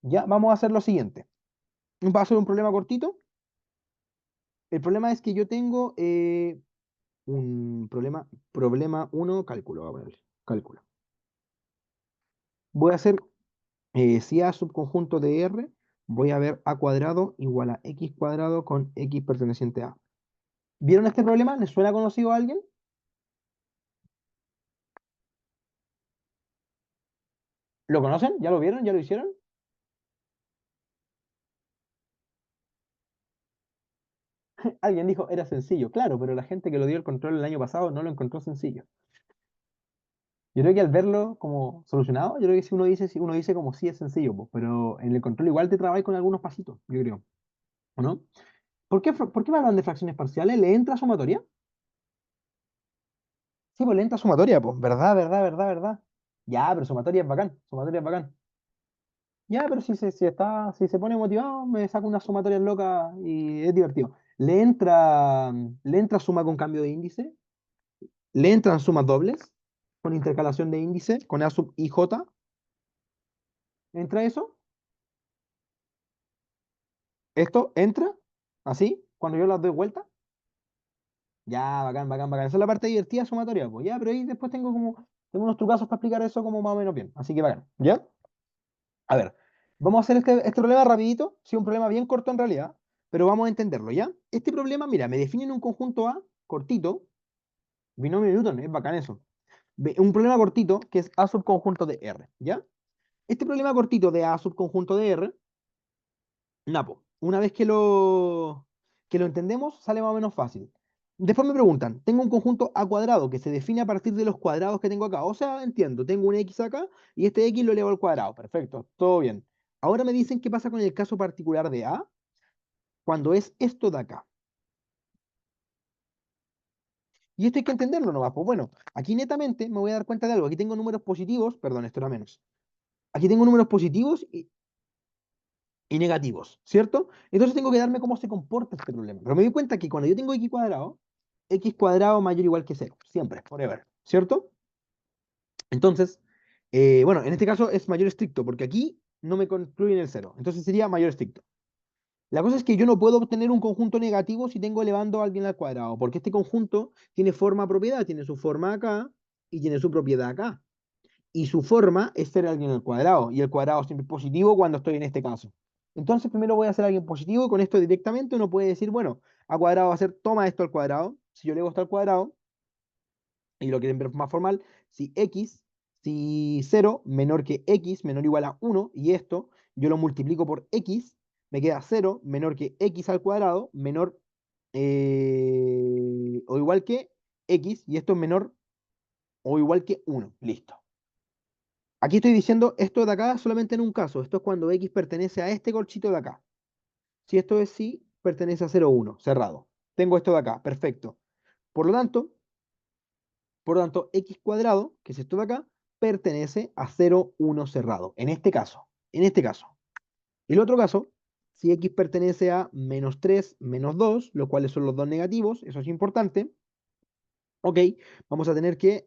Ya, vamos a hacer lo siguiente. Va a ser un problema cortito. El problema es que yo tengo un problema uno cálculo, voy a ponerle, cálculo. Voy a hacer, si A subconjunto de R, voy a ver A cuadrado igual a X cuadrado con X perteneciente a. ¿Vieron este problema? ¿Les suena conocido a alguien? ¿Lo conocen? ¿Ya lo vieron? ¿Ya lo hicieron? Alguien dijo, era sencillo. Claro, pero la gente que lo dio el control el año pasado no lo encontró sencillo. Yo creo que al verlo como solucionado, yo creo que si uno dice como sí es sencillo, pues, pero en el control igual te trabajas con algunos pasitos, yo creo. ¿O no? ¿Por qué me hablan de fracciones parciales? ¿Le entra sumatoria? Sí, pues le entra sumatoria, pues. ¿Verdad, verdad, verdad, verdad? Ya, pero sumatoria es bacán. Sumatoria es bacán. Ya, pero si se pone motivado, me saca unas sumatorias locas y es divertido. ¿Le entra suma con cambio de índice? ¿Le entran sumas dobles? Con intercalación de índice, con A sub i j. ¿Entra eso? ¿Esto entra? ¿Así? Cuando yo las doy vuelta. Ya, bacán, bacán, bacán. Esa es la parte divertida sumatoria, pues. Ya, pero ahí después tengo unos trucazos para explicar eso como más o menos bien. Así que bacán. ¿Ya? A ver, vamos a hacer este problema rapidito. Sí, un problema bien corto en realidad, pero vamos a entenderlo, ¿ya? Este problema, mira, me definen un conjunto A cortito, binomio de Newton, es bacán eso. Un problema cortito que es A subconjunto de R, ¿ya? Este problema cortito de A subconjunto de R, napo, una vez que lo entendemos, sale más o menos fácil. Después me preguntan, tengo un conjunto A cuadrado que se define a partir de los cuadrados que tengo acá. O sea, entiendo, tengo un X acá y este X lo elevo al cuadrado. Perfecto, todo bien. Ahora me dicen qué pasa con el caso particular de A cuando es esto de acá. Y esto hay que entenderlo nomás. Pues bueno, aquí netamente me voy a dar cuenta de algo. Aquí tengo números positivos, perdón, esto era menos. Aquí tengo números positivos y negativos, ¿cierto? Entonces tengo que darme cómo se comporta este problema. Pero me doy cuenta que cuando yo tengo X cuadrado mayor o igual que cero, siempre, forever, ¿cierto? Entonces, bueno, en este caso es mayor estricto, porque aquí no me concluyen el cero. Entonces sería mayor estricto. La cosa es que yo no puedo obtener un conjunto negativo si tengo elevando a alguien al cuadrado, porque este conjunto tiene forma propiedad, tiene su forma acá y tiene su propiedad acá. y su forma es ser alguien al cuadrado, y el cuadrado siempre es positivo cuando estoy en este caso. Entonces primero voy a hacer alguien positivo y con esto directamente uno puede decir, bueno, a cuadrado va a ser, toma esto al cuadrado, si yo le esto al cuadrado, y lo quieren ver más formal, si 0 menor que x menor o igual a 1, y esto yo lo multiplico por x, me queda 0 menor que x al cuadrado, menor o igual que x, y esto es menor o igual que 1. Listo. Aquí estoy diciendo esto de acá solamente en un caso. Esto es cuando x pertenece a este corchito de acá. Si esto es sí, pertenece a 0, 1, cerrado. Tengo esto de acá, perfecto. Por lo tanto, x cuadrado, que es esto de acá, pertenece a 0, 1 cerrado. En este caso. En este caso. El otro caso, si x pertenece a menos 3, menos 2, los cuales son los dos negativos, eso es importante. Ok, vamos a tener que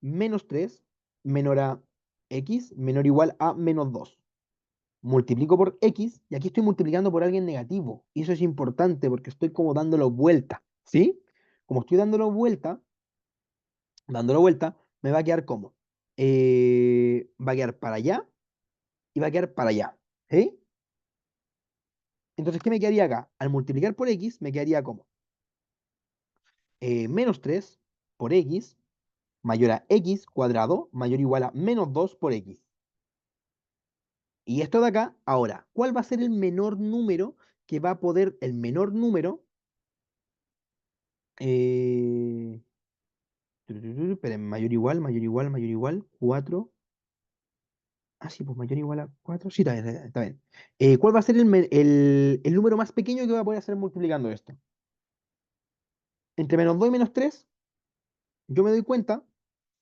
menos 3 menor a x menor o igual a menos 2. Multiplico por x y aquí estoy multiplicando por alguien negativo. Y eso es importante porque estoy como dándolo vuelta. ¿Sí? Como estoy dándolo vuelta, me va a quedar como. Va a quedar para allá y va a quedar para allá. ¿Sí? Entonces, ¿qué me quedaría acá? Al multiplicar por x, me quedaría como menos 3 por x mayor a x cuadrado mayor o igual a menos 2 por x. Y esto de acá, ahora, ¿cuál va a ser el menor número que va a poder, el menor número? Eh, Esperen, mayor igual, mayor igual, 4. Ah, sí, pues mayor igual a 4. Sí, está bien, está bien. ¿Cuál va a ser el número más pequeño que voy a poder hacer multiplicando esto? Entre menos 2 y menos 3, yo me doy cuenta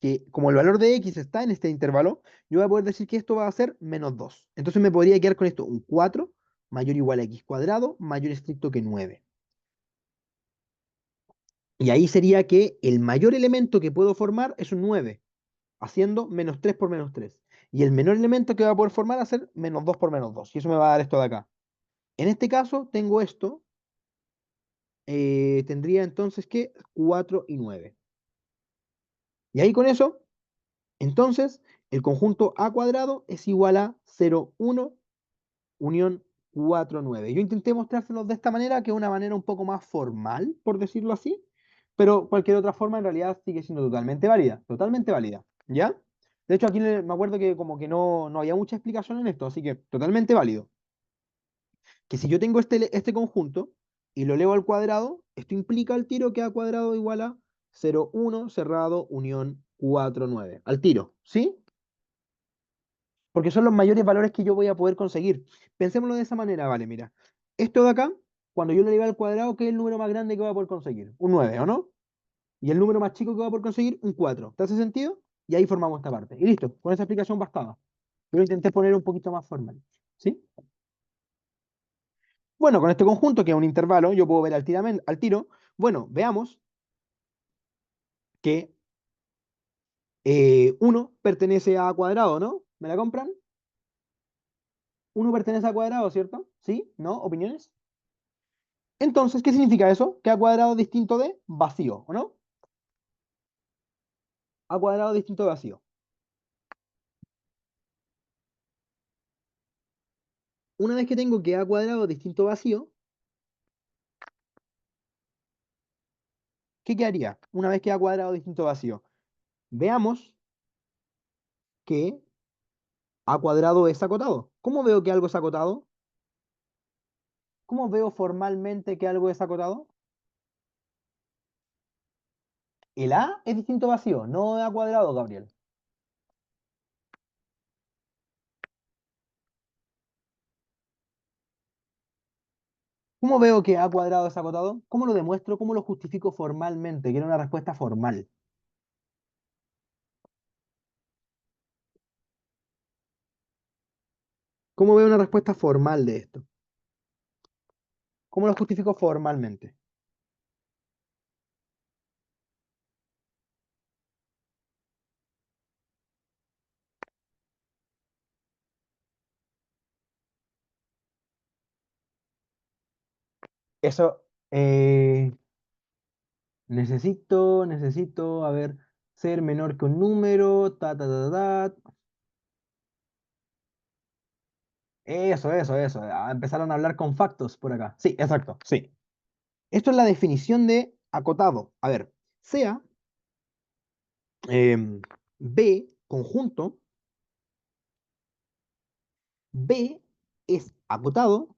que como el valor de x está en este intervalo, yo voy a poder decir que esto va a ser menos 2. Entonces me podría quedar con esto un 4 mayor o igual a x cuadrado mayor estricto que 9. Y ahí sería que el mayor elemento que puedo formar es un 9, haciendo menos 3 por menos 3. Y el menor elemento que va a poder formar va a ser menos 2 por menos 2. Y eso me va a dar esto de acá. En este caso, tengo esto. Tendría entonces que 4 y 9. Y ahí con eso, entonces, el conjunto A cuadrado es igual a 0, 1, unión 4, 9. Yo intenté mostrárselos de esta manera, que es una manera un poco más formal, por decirlo así, pero cualquier otra forma en realidad sigue siendo totalmente válida, ¿ya? De hecho, aquí me acuerdo que como que no había mucha explicación en esto, así que totalmente válido. Que si yo tengo este conjunto y lo elevo al cuadrado, esto implica al tiro que A cuadrado igual a 0, 1 cerrado, unión 4, 9. Al tiro, ¿sí? Porque son los mayores valores que yo voy a poder conseguir. Pensémoslo de esa manera, vale, mira. Esto de acá, cuando yo le diga al cuadrado, ¿qué es el número más grande que voy a poder conseguir? Un 9, ¿o no? Y el número más chico que voy a poder conseguir, un 4. ¿Te hace sentido? Y ahí formamos esta parte. Y listo, con esa explicación bastaba. Yo lo intenté poner un poquito más formal. ¿Sí? Bueno, con este conjunto, que es un intervalo, yo puedo ver al tiro. Bueno, veamos que 1 pertenece a cuadrado, ¿no? ¿Me la compran? Uno pertenece a cuadrado, ¿cierto? ¿Sí? ¿No? ¿Opiniones? Entonces, ¿qué significa eso? Que A cuadrado es distinto de vacío, ¿o no? A cuadrado es distinto de vacío. Una vez que tengo que A cuadrado es distinto de vacío, ¿qué quedaría? Una vez que A cuadrado es distinto de vacío. Veamos que A cuadrado es acotado. ¿Cómo veo que algo es acotado? ¿Cómo veo formalmente que algo es acotado? El A es distinto de vacío, no de A cuadrado, Gabriel. ¿Cómo veo que A cuadrado es acotado? ¿Cómo lo demuestro? ¿Cómo lo justifico formalmente? Quiero una respuesta formal. ¿Cómo veo una respuesta formal de esto? ¿Cómo lo justifico formalmente? Eso, necesito, a ver. ser menor que un número, ta, ta, ta, ta. Eso. Empezaron a hablar con factos por acá. Sí, exacto, sí. Esto es la definición de acotado. A ver, sea B conjunto, B es acotado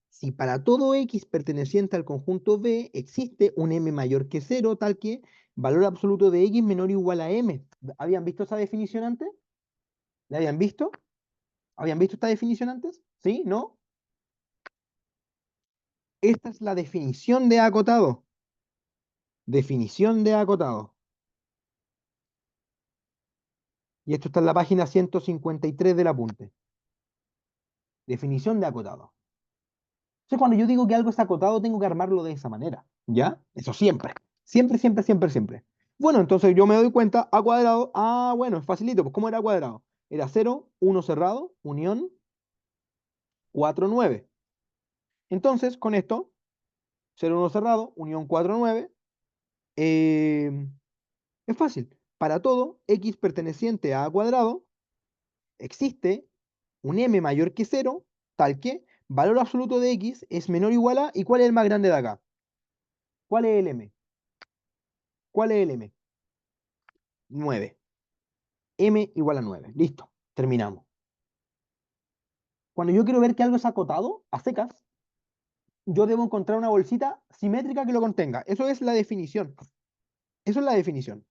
si para todo X perteneciente al conjunto B existe un M mayor que cero, tal que valor absoluto de X menor o igual a M. ¿Habían visto esa definición antes? ¿La habían visto? ¿Habían visto esta definición antes? ¿Sí? ¿No? Esta es la definición de acotado. Definición de acotado. Y esto está en la página 153 del apunte. Definición de acotado. Entonces, cuando yo digo que algo es acotado, tengo que armarlo de esa manera. ¿Ya? Eso siempre. Siempre. Bueno, entonces yo me doy cuenta, a cuadrado, bueno, es facilito, pues ¿cómo era cuadrado? Era 0, 1 cerrado, unión, 4 9. Entonces, con esto, 0 1 cerrado, unión 4 9, eh, es fácil. Para todo x perteneciente a cuadrado, existe un m mayor que 0, tal que valor absoluto de x es menor o igual a, ¿y cuál es el más grande de acá? ¿Cuál es el m? ¿Cuál es el m? 9. M igual a 9. Listo, terminamos. Cuando yo quiero ver que algo es acotado, a secas, yo debo encontrar una bolsita simétrica que lo contenga. Eso es la definición. Eso es la definición.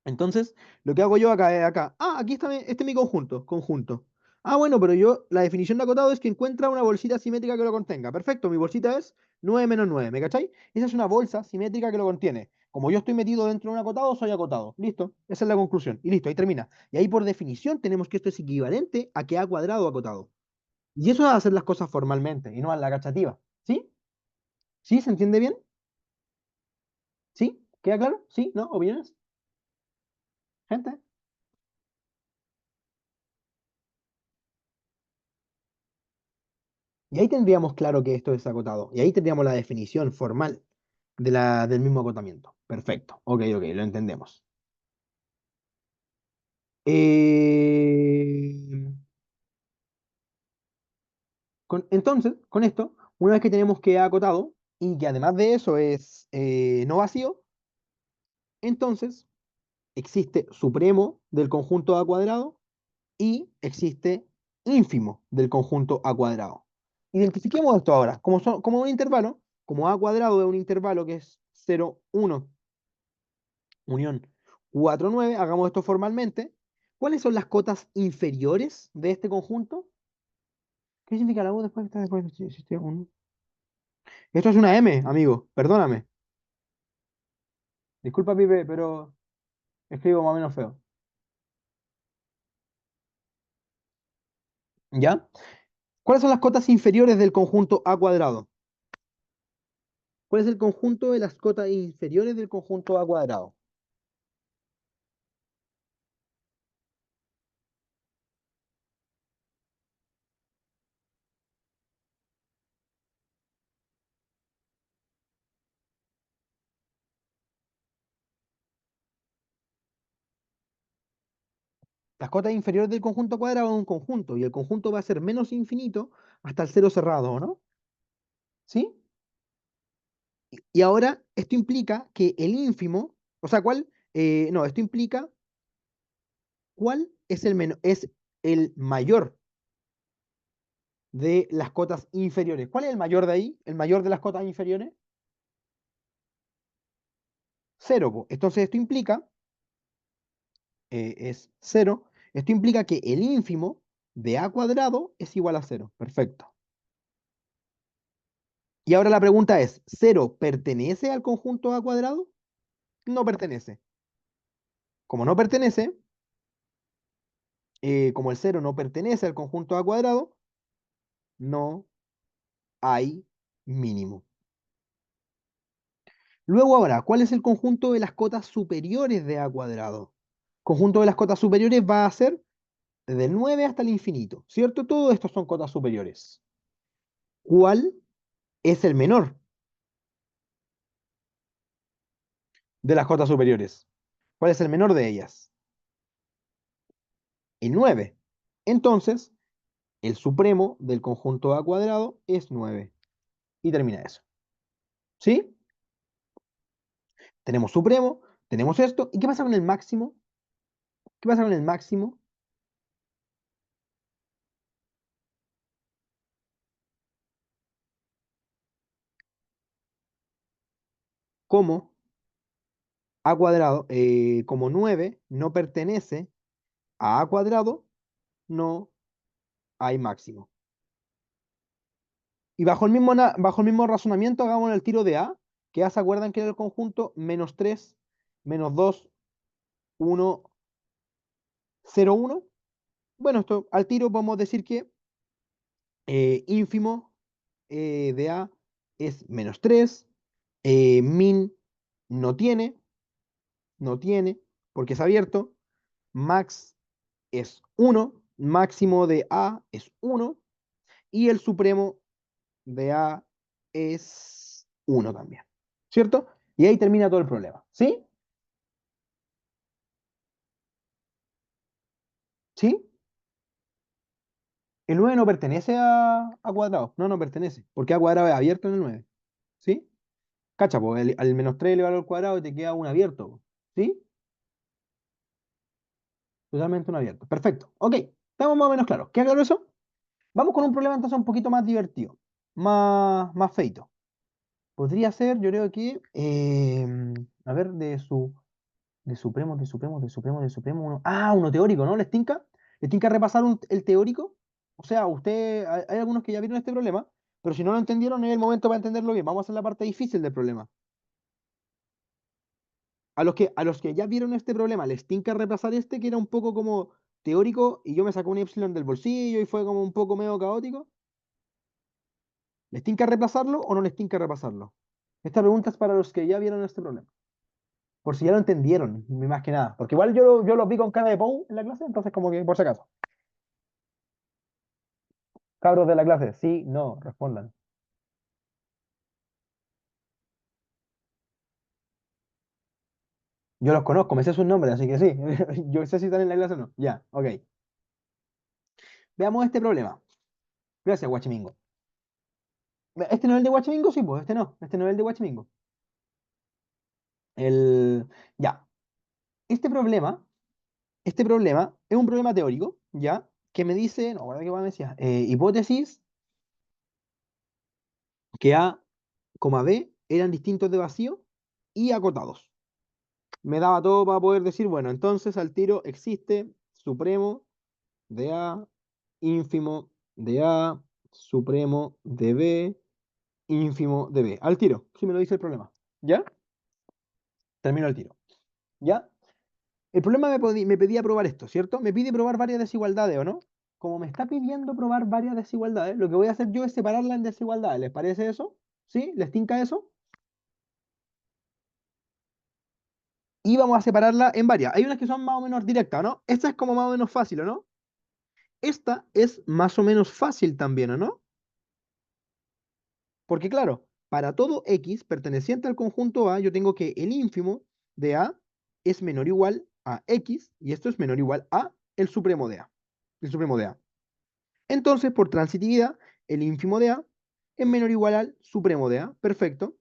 Entonces, lo que hago yo acá es acá. Aquí está este es mi conjunto. Conjunto. Bueno, pero yo, la definición de acotado es que encuentra una bolsita simétrica que lo contenga. Perfecto, mi bolsita es 9 menos 9. ¿Me cachai? Esa es una bolsa simétrica que lo contiene. Como yo estoy metido dentro de un acotado, soy acotado. Listo. Esa es la conclusión. Y listo, ahí termina. Y ahí por definición tenemos que esto es equivalente a que A cuadrado acotado. Y eso es hacer las cosas formalmente y no a la cachativa. ¿Sí? ¿Sí? ¿Se entiende bien? ¿Sí? ¿Queda claro? ¿Sí? ¿No? ¿Opiniones? Gente. Y ahí tendríamos claro que esto es acotado. Y ahí tendríamos la definición formal del mismo acotamiento. Perfecto. Ok, lo entendemos. Eh, entonces, con esto, una vez que tenemos que acotado y que además de eso es no vacío, entonces existe supremo del conjunto A cuadrado y existe ínfimo del conjunto A cuadrado. Identifiquemos esto ahora. Como un intervalo, como A cuadrado es un intervalo que es 0, 1, unión 4 9, hagamos esto formalmente. ¿Cuáles son las cotas inferiores de este conjunto? ¿Qué significa la U después de existe un... Esto es una M, amigo, perdóname. Disculpa, Pipe, pero escribo más o menos feo. ¿Ya? ¿Cuáles son las cotas inferiores del conjunto A cuadrado? ¿Cuál es el conjunto de las cotas inferiores del conjunto A cuadrado? Las cotas inferiores del conjunto cuadrado es un conjunto y el conjunto va a ser menos infinito hasta el cero cerrado, ¿no? ¿Sí? Y ahora esto implica que el ínfimo, o sea, ¿cuál? No, esto implica cuál es es el mayor de las cotas inferiores. ¿Cuál es el mayor de ahí? ¿El mayor de las cotas inferiores? Cero, po. Entonces esto implica, es cero, esto implica que el ínfimo de a cuadrado es igual a cero. Perfecto. Y ahora la pregunta es, ¿cero pertenece al conjunto A cuadrado? No pertenece. Como no pertenece, como el cero no pertenece al conjunto A cuadrado, no hay mínimo. Luego ahora, ¿cuál es el conjunto de las cotas superiores de A cuadrado? Conjunto de las cotas superiores va a ser desde el 9 hasta el infinito, ¿cierto? Todos estos son cotas superiores. ¿Cuál es el menor? de las cotas superiores. ¿Cuál es el menor de ellas? El 9. Entonces, el supremo del conjunto A cuadrado es 9. Y termina eso. ¿Sí? Tenemos supremo, tenemos esto. ¿Y qué pasa con el máximo? ¿Qué pasa con el máximo? Como A cuadrado, como 9 no pertenece a cuadrado, no hay máximo. Y bajo el mismo razonamiento, hagamos el tiro de A, que ya se acuerdan que era el conjunto menos 3 menos 2 1 0 1. Bueno, esto al tiro podemos decir que ínfimo de A es menos 3, min no tiene, no tiene, porque es abierto, max es 1, máximo de A es 1, y el supremo de A es 1 también, ¿cierto? Y ahí termina todo el problema, ¿sí? ¿Sí? El 9 no pertenece a cuadrado, no, no pertenece, porque A cuadrado es abierto en el 9, ¿sí? Cacha, pues al menos 3 elevado al cuadrado y te queda un abierto, po, ¿sí? Totalmente un abierto. Perfecto. Ok, estamos más o menos claros. ¿Qué claro eso? Vamos con un problema entonces un poquito más divertido, más feito. Podría ser, yo creo que, a ver, de Supremo, de Supremo, de Supremo, de Supremo. Uno teórico, ¿no? ¿Les tinca repasar el teórico? O sea, hay algunos que ya vieron este problema, pero si no lo entendieron, es el momento para entenderlo bien. Vamos a hacer la parte difícil del problema. A los que ya vieron este problema, les tinca repasar este, que era un poco como teórico, y yo me saco un epsilon del bolsillo y fue como un poco medio caótico. ¿Les tinca repasarlo o no les tinca repasarlo? Esta pregunta es para los que ya vieron este problema. Por si ya lo entendieron, ni más que nada. Porque igual yo lo vi con cara de Pou en la clase, entonces como que por si acaso. Cabros de la clase, sí, no, respondan. Yo los conozco, me sé sus nombres, así que sí. Yo sé si están en la clase o no. Ya, ok. Veamos este problema. Gracias, Guachimingo. ¿Este no es el de Guachimingo? Sí, pues este no. Este no es el de Guachimingo. El... Ya. Este problema, este problema es un problema teórico, ¿ya? Que me dice, no, guarda que me decía, hipótesis que A, B eran distintos de vacío y acotados. Me daba todo para poder decir, bueno, entonces al tiro existe supremo de A, ínfimo de A, supremo de B, ínfimo de B. Al tiro, si me lo dice el problema. ¿Ya? Termino el tiro. ¿Ya? El problema me pedía probar esto, ¿cierto? Me pide probar varias desigualdades, ¿o no? Como me está pidiendo probar varias desigualdades, lo que voy a hacer yo es separarlas en desigualdades. ¿Les parece eso? ¿Sí? ¿Les tinca eso? Y vamos a separarla en varias. Hay unas que son más o menos directas, ¿no? Esta es como más o menos fácil, ¿o no? Esta es más o menos fácil también, ¿o no? Porque claro, para todo X perteneciente al conjunto A, yo tengo que el ínfimo de A es menor o igual a X, y esto es menor o igual a el supremo de A. El supremo de A. Entonces, por transitividad, el ínfimo de A es menor o igual al supremo de A. Perfecto.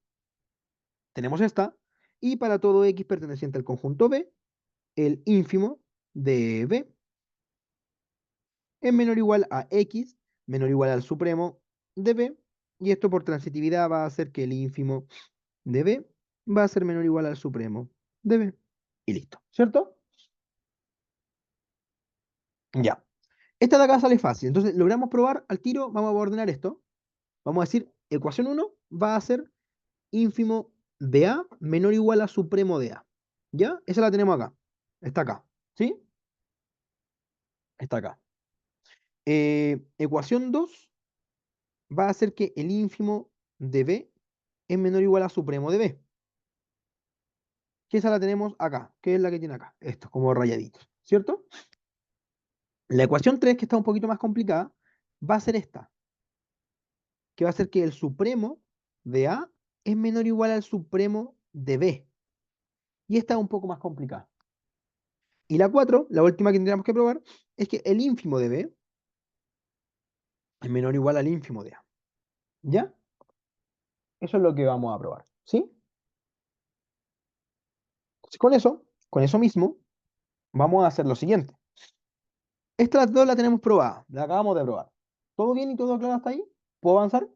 Tenemos esta. Y para todo X perteneciente al conjunto B, el ínfimo de B es menor o igual a X, menor o igual al supremo de B. Y esto por transitividad va a hacer que el ínfimo de B va a ser menor o igual al supremo de B. Y listo. ¿Cierto? Ya. Esta de acá sale fácil. Entonces, logramos probar al tiro. Vamos a ordenar esto. Vamos a decir, ecuación uno va a ser ínfimo de A menor o igual a supremo de A. ¿Ya? Esa la tenemos acá. Está acá. ¿Sí? Está acá. Ecuación 2 va a ser que el ínfimo de B es menor o igual a supremo de B. Que esa la tenemos acá. Que es la que tiene acá. Esto, como rayaditos. ¿Cierto? La ecuación 3 que está un poquito más complicada, va a ser esta. Que va a ser que el supremo de A es menor o igual al supremo de B. Y esta es un poco más complicada. Y la 4, la última que tendríamos que probar, es que el ínfimo de B es menor o igual al ínfimo de A. ¿Ya? Eso es lo que vamos a probar. ¿Sí? Entonces, con eso mismo, vamos a hacer lo siguiente. Estas dos las tenemos probadas, las acabamos de probar. ¿Todo bien y todo claro hasta ahí? ¿Puedo avanzar?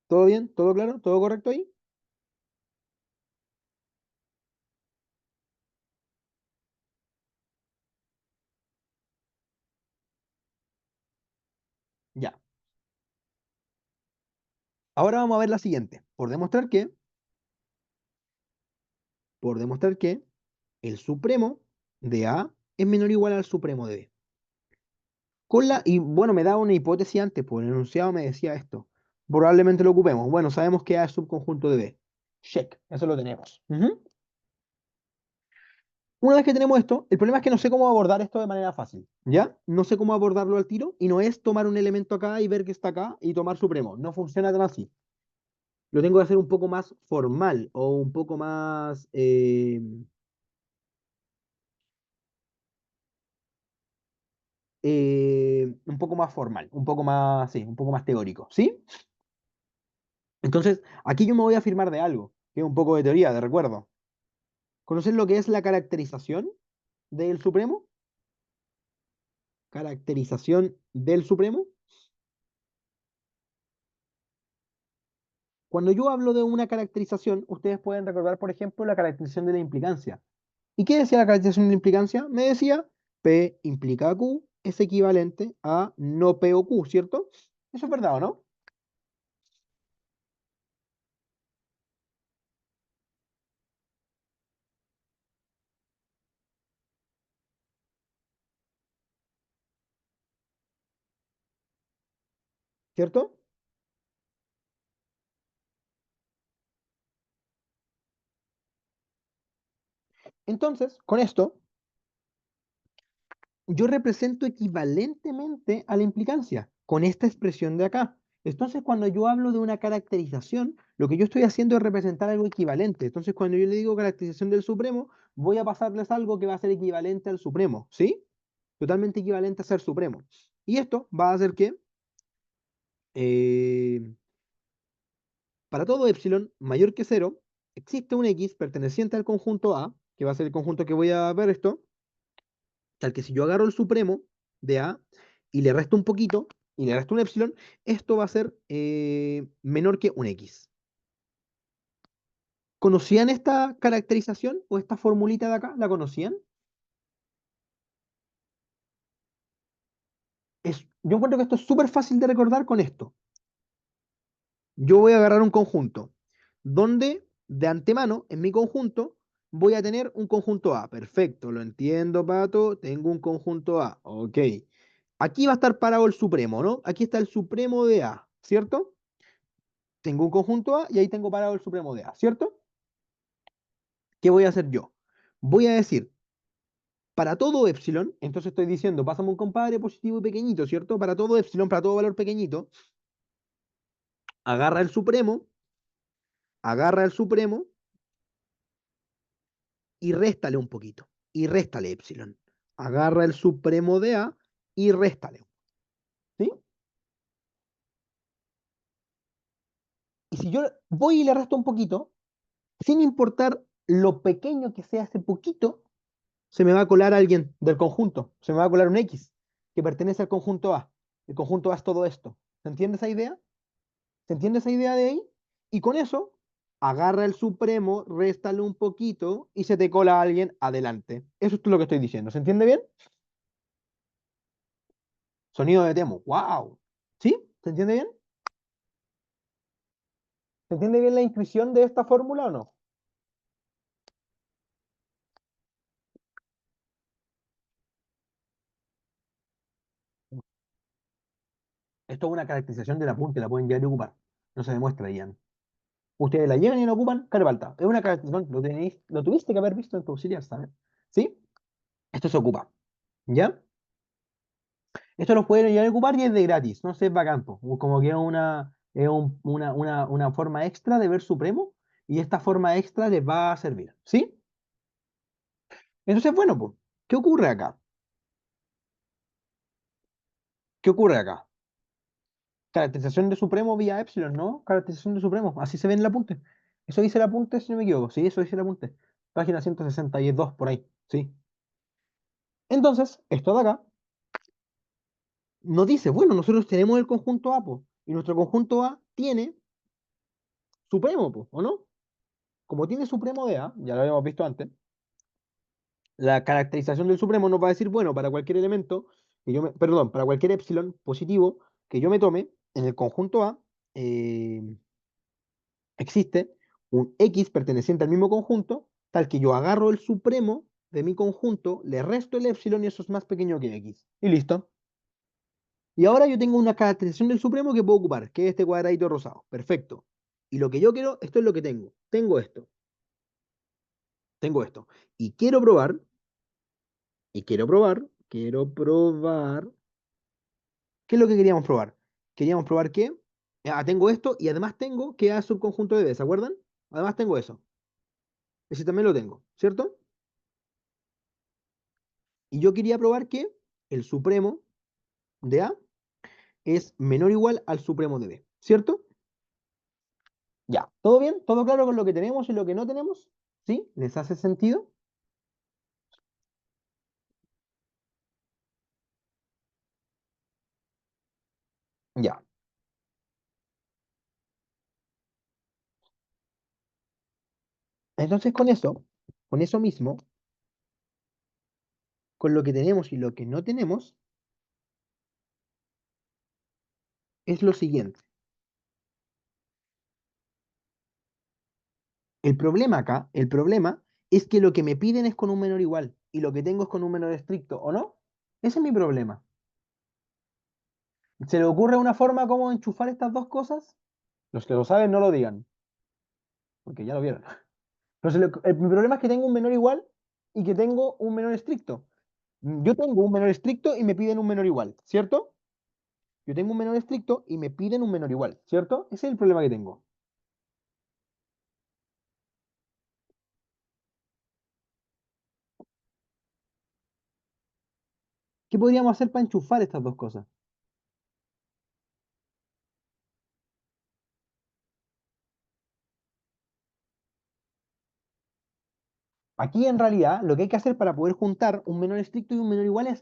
¿Todo bien? ¿Todo claro? ¿Todo correcto ahí? Ya. Ahora vamos a ver la siguiente. Por demostrar que el supremo de A es menor o igual al supremo de B. Y bueno, me daba una hipótesis antes, por el enunciado me decía esto. Probablemente lo ocupemos. Bueno, sabemos que A es subconjunto de B. Check, eso lo tenemos. Ujú. Una vez que tenemos esto, el problema es que no sé cómo abordar esto de manera fácil, ¿ya? No sé cómo abordarlo al tiro y no es tomar un elemento acá y ver que está acá y tomar supremo. No funciona tan así. Lo tengo que hacer un poco más formal o un poco más, un poco más formal, un poco más, sí, un poco más teórico, ¿sí? Entonces, aquí yo me voy a afirmar de algo, que es un poco de teoría, de recuerdo. ¿Conoces lo que es la caracterización del supremo? Caracterización del supremo. Cuando yo hablo de una caracterización, ustedes pueden recordar, por ejemplo, la caracterización de la implicancia. ¿Y qué decía la caracterización de la implicancia? Me decía, P implica Q es equivalente a no P o Q, ¿cierto? ¿Eso es verdad o no? ¿Cierto? Entonces, con esto, yo represento equivalentemente a la implicancia con esta expresión de acá. Entonces, cuando yo hablo de una caracterización, lo que yo estoy haciendo es representar algo equivalente. Entonces, cuando yo le digo caracterización del supremo, voy a pasarles algo que va a ser equivalente al supremo, ¿sí? Totalmente equivalente a ser supremo. Y esto va a hacer que eh, para todo epsilon mayor que cero, existe un x perteneciente al conjunto A, que va a ser el conjunto que voy a ver esto, tal que si yo agarro el supremo de A y le resto un poquito, y le resto un epsilon, esto va a ser menor que un X. ¿Conocían esta caracterización o esta formulita de acá? ¿La conocían? Yo encuentro que esto es súper fácil de recordar con esto. Yo voy a agarrar un conjunto donde de antemano, en mi conjunto, voy a tener un conjunto A. Perfecto, lo entiendo, Pato. Tengo un conjunto A. Ok. Aquí va a estar parado el supremo, ¿no? Aquí está el supremo de A, ¿cierto? Tengo un conjunto A y ahí tengo parado el supremo de A, ¿cierto? ¿Qué voy a hacer yo? Voy a decir, para todo epsilon, entonces estoy diciendo, pásame un compadre positivo y pequeñito, ¿cierto? Para todo epsilon, para todo valor pequeñito, agarra el supremo, agarra el supremo y réstale un poquito. Y réstale epsilon. Agarra el supremo de A y réstale. ¿Sí? Y si yo voy y le resto un poquito, sin importar lo pequeño que sea ese poquito, se me va a colar alguien del conjunto, se me va a colar un X que pertenece al conjunto A. El conjunto A es todo esto. ¿Se entiende esa idea? ¿Se entiende esa idea de ahí? Y con eso, agarra el supremo, réstale un poquito y se te cola alguien adelante. Eso es todo lo que estoy diciendo. ¿Se entiende bien? Sonido de Temo. ¡Wow! ¿Sí? ¿Se entiende bien? ¿Se entiende bien la intuición de esta fórmula o no? Esto es una caracterización del apunte, la pueden llevar y ocupar. No se demuestra, Ian. Ustedes la llevan y la ocupan, cara falta. Es una caracterización, lo tuviste que haber visto en tu auxiliar, ¿sabes? ¿Sí? Esto se ocupa. ¿Ya? Esto lo pueden llevar a ocupar y es de gratis. No sé, es bacán, po. Como que es una forma extra de ver Supremo y esta forma extra les va a servir, ¿sí? Entonces, bueno, pues, ¿qué ocurre acá? ¿Qué ocurre acá? Caracterización de supremo vía epsilon, ¿no? Caracterización de supremo, así se ve en el apunte. Eso dice el apunte, si no me equivoco. Sí, eso dice el apunte. Página 162 por ahí, sí. Entonces, esto de acá nos dice, bueno, nosotros tenemos el conjunto A, po, y nuestro conjunto A tiene supremo, po, ¿o no? Como tiene supremo de A, ya lo habíamos visto antes, la caracterización del supremo nos va a decir, bueno, para cualquier elemento, perdón, para cualquier epsilon positivo que yo me tome en el conjunto A, eh, existe un X perteneciente al mismo conjunto, tal que yo agarro el supremo de mi conjunto, le resto el epsilon y eso es más pequeño que X. Y listo. Y ahora yo tengo una caracterización del supremo que puedo ocupar, que es este cuadradito rosado. Perfecto. Y lo que yo quiero, esto es lo que tengo. Tengo esto. Y quiero probar. ¿Qué es lo que queríamos probar? Queríamos probar que, tengo esto y además tengo que A es subconjunto de B, ¿se acuerdan? Además tengo eso. Ese también lo tengo, ¿cierto? Y yo quería probar que el supremo de A es menor o igual al supremo de B, ¿cierto? Ya, ¿todo bien? ¿Todo claro con lo que tenemos y lo que no tenemos? ¿Sí? ¿Les hace sentido? Ya. Entonces con eso mismo, con lo que tenemos y lo que no tenemos, es lo siguiente. El problema es que lo que me piden es con un menor igual y lo que tengo es con un menor estricto, ¿o no? Ese es mi problema. ¿Se le ocurre una forma como enchufar estas dos cosas? Los que lo saben no lo digan, porque ya lo vieron. Pero mi problema es que tengo un menor igual y que tengo un menor estricto. Yo tengo un menor estricto y me piden un menor igual, ¿cierto? Yo tengo un menor estricto y me piden un menor igual, ¿cierto? Ese es el problema que tengo. ¿Qué podríamos hacer para enchufar estas dos cosas? Aquí en realidad lo que hay que hacer para poder juntar un menor estricto y un menor igual es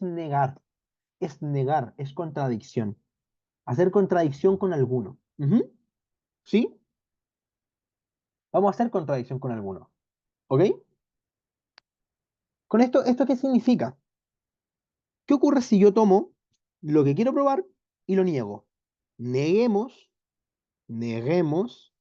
contradicción, hacer contradicción con alguno. Ujú. ¿Sí? Vamos a hacer contradicción con alguno. ¿Ok? Con esto, ¿esto qué significa? ¿Qué ocurre si yo tomo lo que quiero probar y lo niego? Neguemos, neguemos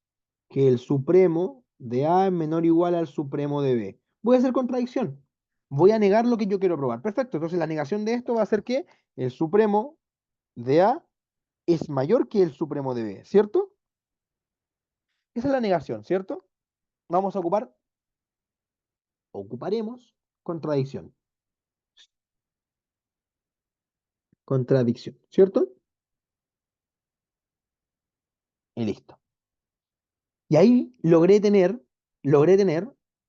que el supremo de A es menor o igual al supremo de B. Voy a hacer contradicción. Voy a negar lo que yo quiero probar. Perfecto. Entonces la negación de esto va a ser que el supremo de A es mayor que el supremo de B, ¿cierto? Esa es la negación, ¿cierto? Vamos a ocuparemos contradicción. Contradicción, ¿cierto? Y listo. Y ahí logré tener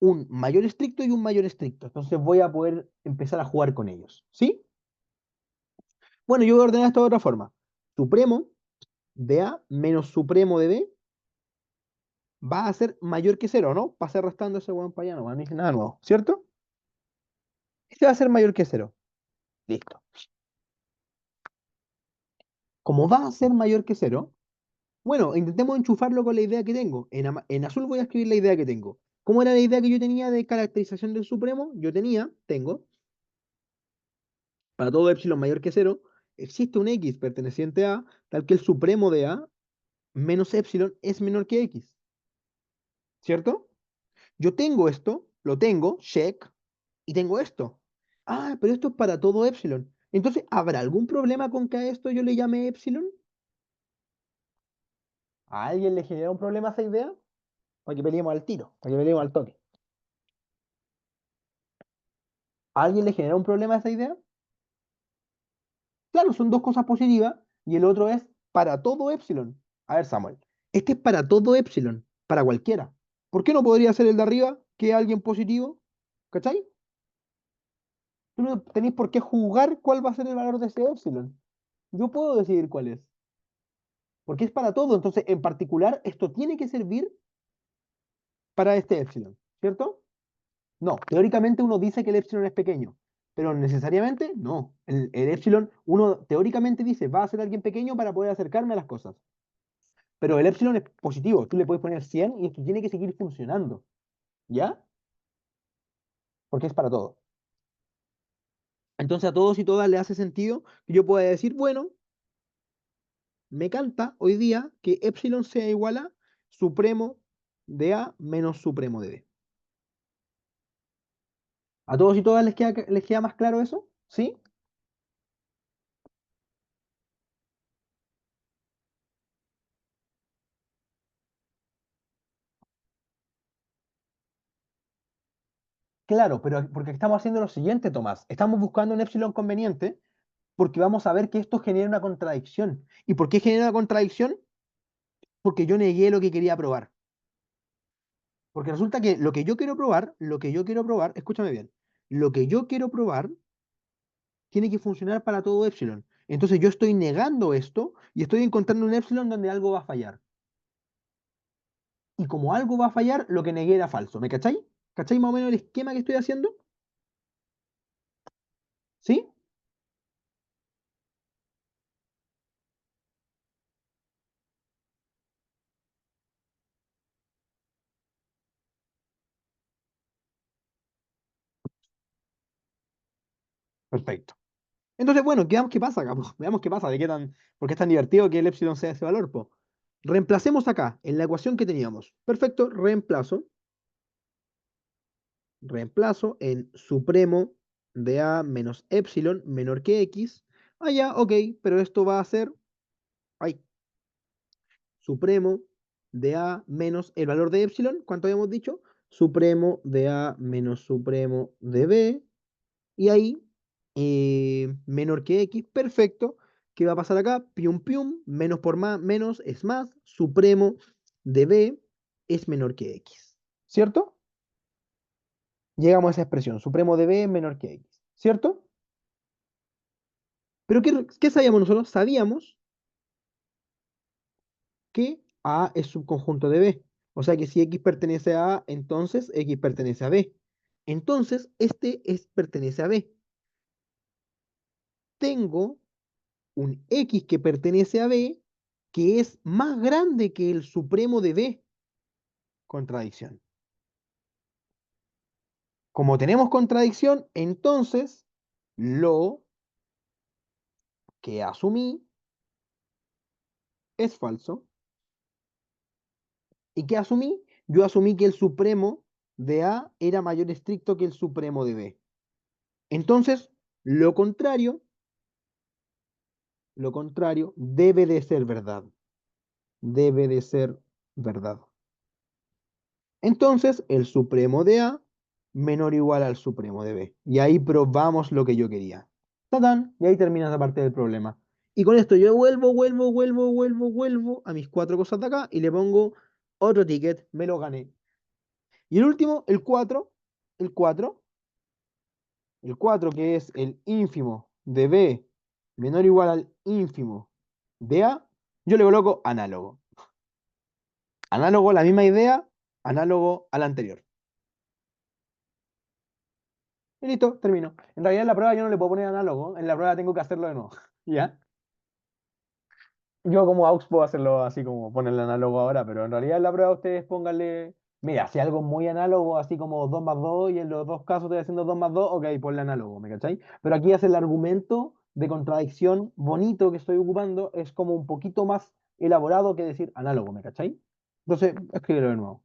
un mayor estricto y un mayor estricto. Entonces voy a poder empezar a jugar con ellos, ¿sí? Bueno, yo voy a ordenar esto de otra forma. Supremo de A menos supremo de B va a ser mayor que cero, ¿no? Pase restando ese hueón para allá, no va a decir nada nuevo, ¿cierto? Este va a ser mayor que cero. Listo. Como va a ser mayor que cero, bueno, intentemos enchufarlo con la idea que tengo. En azul voy a escribir la idea que tengo. ¿Cómo era la idea que yo tenía de caracterización del supremo? Tengo, para todo epsilon mayor que cero, existe un X perteneciente a tal que el supremo de A menos epsilon es menor que X, ¿cierto? Yo tengo esto, lo tengo, check, y tengo esto. Ah, pero esto es para todo epsilon. Entonces, ¿habrá algún problema con que a esto yo le llame epsilon? ¿A alguien le genera un problema esa idea? Para que peleemos al tiro, para que peleemos al toque. ¿A alguien le genera un problema esa idea? Claro, son dos cosas positivas y el otro es para todo epsilon. A ver, Samuel, este es para todo epsilon, para cualquiera. ¿Por qué no podría ser el de arriba, que es alguien positivo? ¿Cachai? Tú no tenéis por qué juzgar cuál va a ser el valor de ese epsilon. Yo puedo decidir cuál es, porque es para todo. Entonces, en particular, esto tiene que servir para este epsilon, ¿cierto? No, teóricamente uno dice que el epsilon es pequeño, pero necesariamente no. El epsilon, uno teóricamente dice, va a ser alguien pequeño para poder acercarme a las cosas. Pero el epsilon es positivo, tú le puedes poner 100 y esto tiene que seguir funcionando, ¿ya? Porque es para todo. Entonces a todos y todas le hace sentido que yo pueda decir, bueno, me canta hoy día que epsilon sea igual a supremo de A menos supremo de B. ¿A todos y todas les queda más claro eso? ¿Sí? Claro, pero porque estamos haciendo lo siguiente, Tomás. Estamos buscando un epsilon conveniente porque vamos a ver que esto genera una contradicción. ¿Y por qué genera una contradicción? Porque yo negué lo que quería probar. Porque resulta que lo que yo quiero probar, escúchame bien, lo que yo quiero probar tiene que funcionar para todo epsilon. Entonces yo estoy negando esto y estoy encontrando un epsilon donde algo va a fallar. Y como algo va a fallar, lo que negué era falso. ¿Me cacháis? ¿Cacháis más o menos el esquema que estoy haciendo? ¿Sí? Perfecto. Entonces, bueno, veamos qué pasa acá, po. Veamos qué pasa, por qué es tan divertido que el epsilon sea ese valor, po. Reemplacemos acá, en la ecuación que teníamos. Perfecto, reemplazo en supremo de A menos epsilon menor que X. Ah, ya, ok, pero esto va a ser, ay, supremo de A menos el valor de epsilon, ¿cuánto habíamos dicho? Supremo de A menos supremo de B, y ahí menor que X, perfecto. ¿Qué va a pasar acá? Pium pium, menos por más, menos es más, supremo de B es menor que X, ¿cierto? Llegamos a esa expresión, supremo de B es menor que X, ¿cierto? Pero ¿qué sabíamos nosotros? Sabíamos que A es subconjunto de B. O sea que si X pertenece a A, entonces X pertenece a B. Entonces, pertenece a B. Tengo un X que pertenece a B que es más grande que el supremo de B. Contradicción. Como tenemos contradicción, entonces lo que asumí es falso. ¿Y qué asumí? Yo asumí que el supremo de A era mayor estricto que el supremo de B. Entonces, lo contrario, lo contrario debe de ser verdad. Debe de ser verdad. Entonces, el supremo de A menor o igual al supremo de B. Y ahí probamos lo que yo quería. ¡Tatán! Y ahí termina esa parte del problema. Y con esto yo vuelvo a mis cuatro cosas de acá y le pongo otro ticket, me lo gané. Y el último, el 4 el 4 que es el ínfimo de B menor o igual al ínfimo de A, yo le coloco análogo. Análogo, la misma idea, análogo al anterior. Y listo, termino. En realidad en la prueba yo no le puedo poner análogo, en la prueba tengo que hacerlo de nuevo. ¿Ya? Yo como AUX puedo hacerlo así como ponerle análogo ahora, pero en realidad en la prueba ustedes pónganle, mira, si algo muy análogo, así como 2 más 2 y en los dos casos estoy haciendo 2 más 2 ok, ponle análogo, ¿me cachai? Pero aquí hace el argumento de contradicción bonito que estoy ocupando, es como un poquito más elaborado que decir análogo, ¿me cachai? Entonces, escríbelo de nuevo.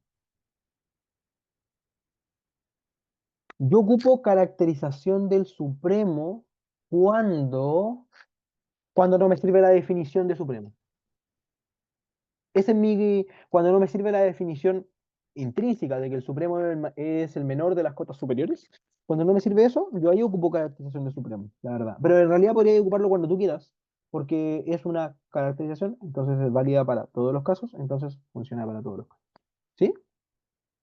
Yo ocupo caracterización del supremo cuando, cuando no me sirve la definición de supremo. Ese es cuando no me sirve la definición intrínseca de que el supremo es el menor de las cotas superiores. Cuando no me sirve eso, yo ahí ocupo caracterización de supremo, la verdad. Pero en realidad podría ocuparlo cuando tú quieras, porque es una caracterización, entonces es válida para todos los casos, entonces funciona para todos los casos. ¿Sí?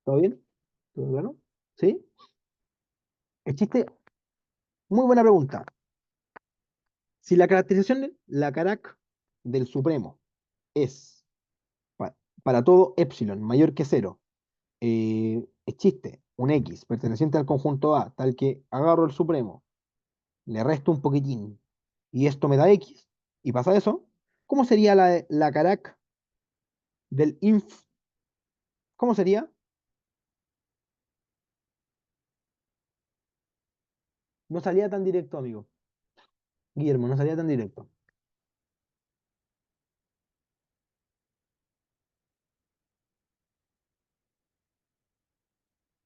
¿Todo bien? ¿Todo claro? ¿Sí? Existe, muy buena pregunta. Si la caracterización, la carac del supremo es pa- para todo epsilon mayor que cero, existe un X perteneciente al conjunto A, tal que agarro el supremo, le resto un poquitín y esto me da X, y pasa eso, ¿cómo sería la carac del inf? ¿Cómo sería? No salía tan directo, amigo. Guillermo, no salía tan directo.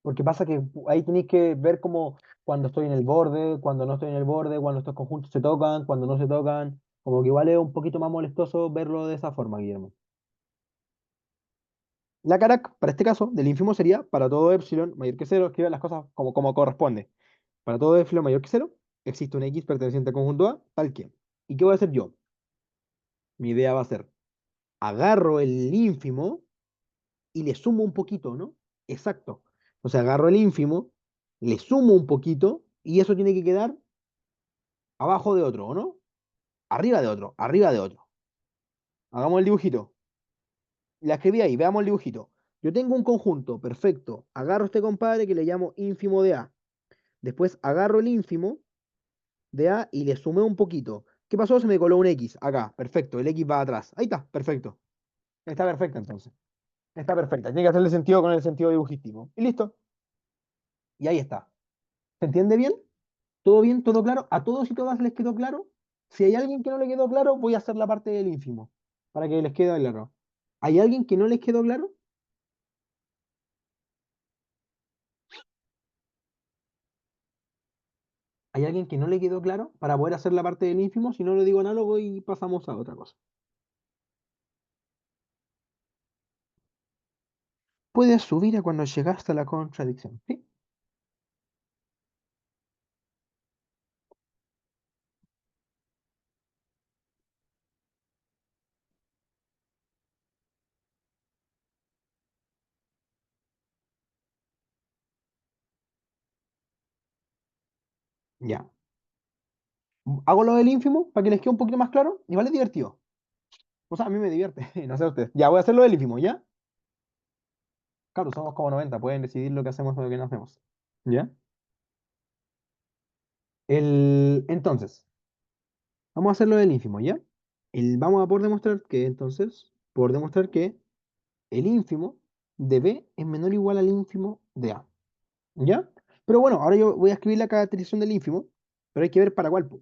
Porque pasa que ahí tenéis que ver como cuando estoy en el borde, cuando no estoy en el borde, cuando estos conjuntos se tocan, cuando no se tocan. Como que igual es un poquito más molestoso verlo de esa forma, Guillermo. La carac, para este caso, del ínfimo sería para todo epsilon mayor que cero, escribe las cosas como corresponde. Para todo epsilon mayor que cero, existe un X perteneciente al conjunto A, tal que. ¿Y qué voy a hacer yo? Mi idea va a ser, agarro el ínfimo y le sumo un poquito, ¿no? Exacto. O sea, agarro el ínfimo, le sumo un poquito y eso tiene que quedar abajo de otro, ¿o no? Arriba de otro, arriba de otro. Hagamos el dibujito. La escribí ahí, veamos el dibujito. Yo tengo un conjunto, perfecto. Agarro a este compadre que le llamo ínfimo de A. Después agarro el ínfimo de A y le sumé un poquito. ¿Qué pasó? Se me coló un X. Acá, perfecto. El X va atrás. Ahí está, perfecto. Está perfecta entonces. Está perfecta. Tiene que hacerle sentido con el sentido dibujístico. Y listo. Y ahí está. ¿Se entiende bien? ¿Todo bien? ¿Todo claro? ¿A todos y todas les quedó claro? Si hay alguien que no le quedó claro, voy a hacer la parte del ínfimo, para que les quede claro. ¿Hay alguien que no les quedó claro? ¿Hay alguien que no le quedó claro para poder hacer la parte del ínfimo? Si no le digo análogo y pasamos a otra cosa. Puedes subir a cuando llegaste a la contradicción. ¿Sí? Ya. Hago lo del ínfimo para que les quede un poquito más claro. Igual es divertido. O sea, a mí me divierte. No sé a ustedes. Ya, voy a hacer lo del ínfimo, ¿ya? Claro, somos como 90. Pueden decidir lo que hacemos o lo que no hacemos. ¿Ya? Entonces, vamos a hacer lo del ínfimo, ¿ya? Vamos a poder demostrar que, entonces, por demostrar que el ínfimo de B es menor o igual al ínfimo de A, ¿ya? Pero bueno, ahora yo voy a escribir la caracterización del ínfimo, pero hay que ver para cuál, po,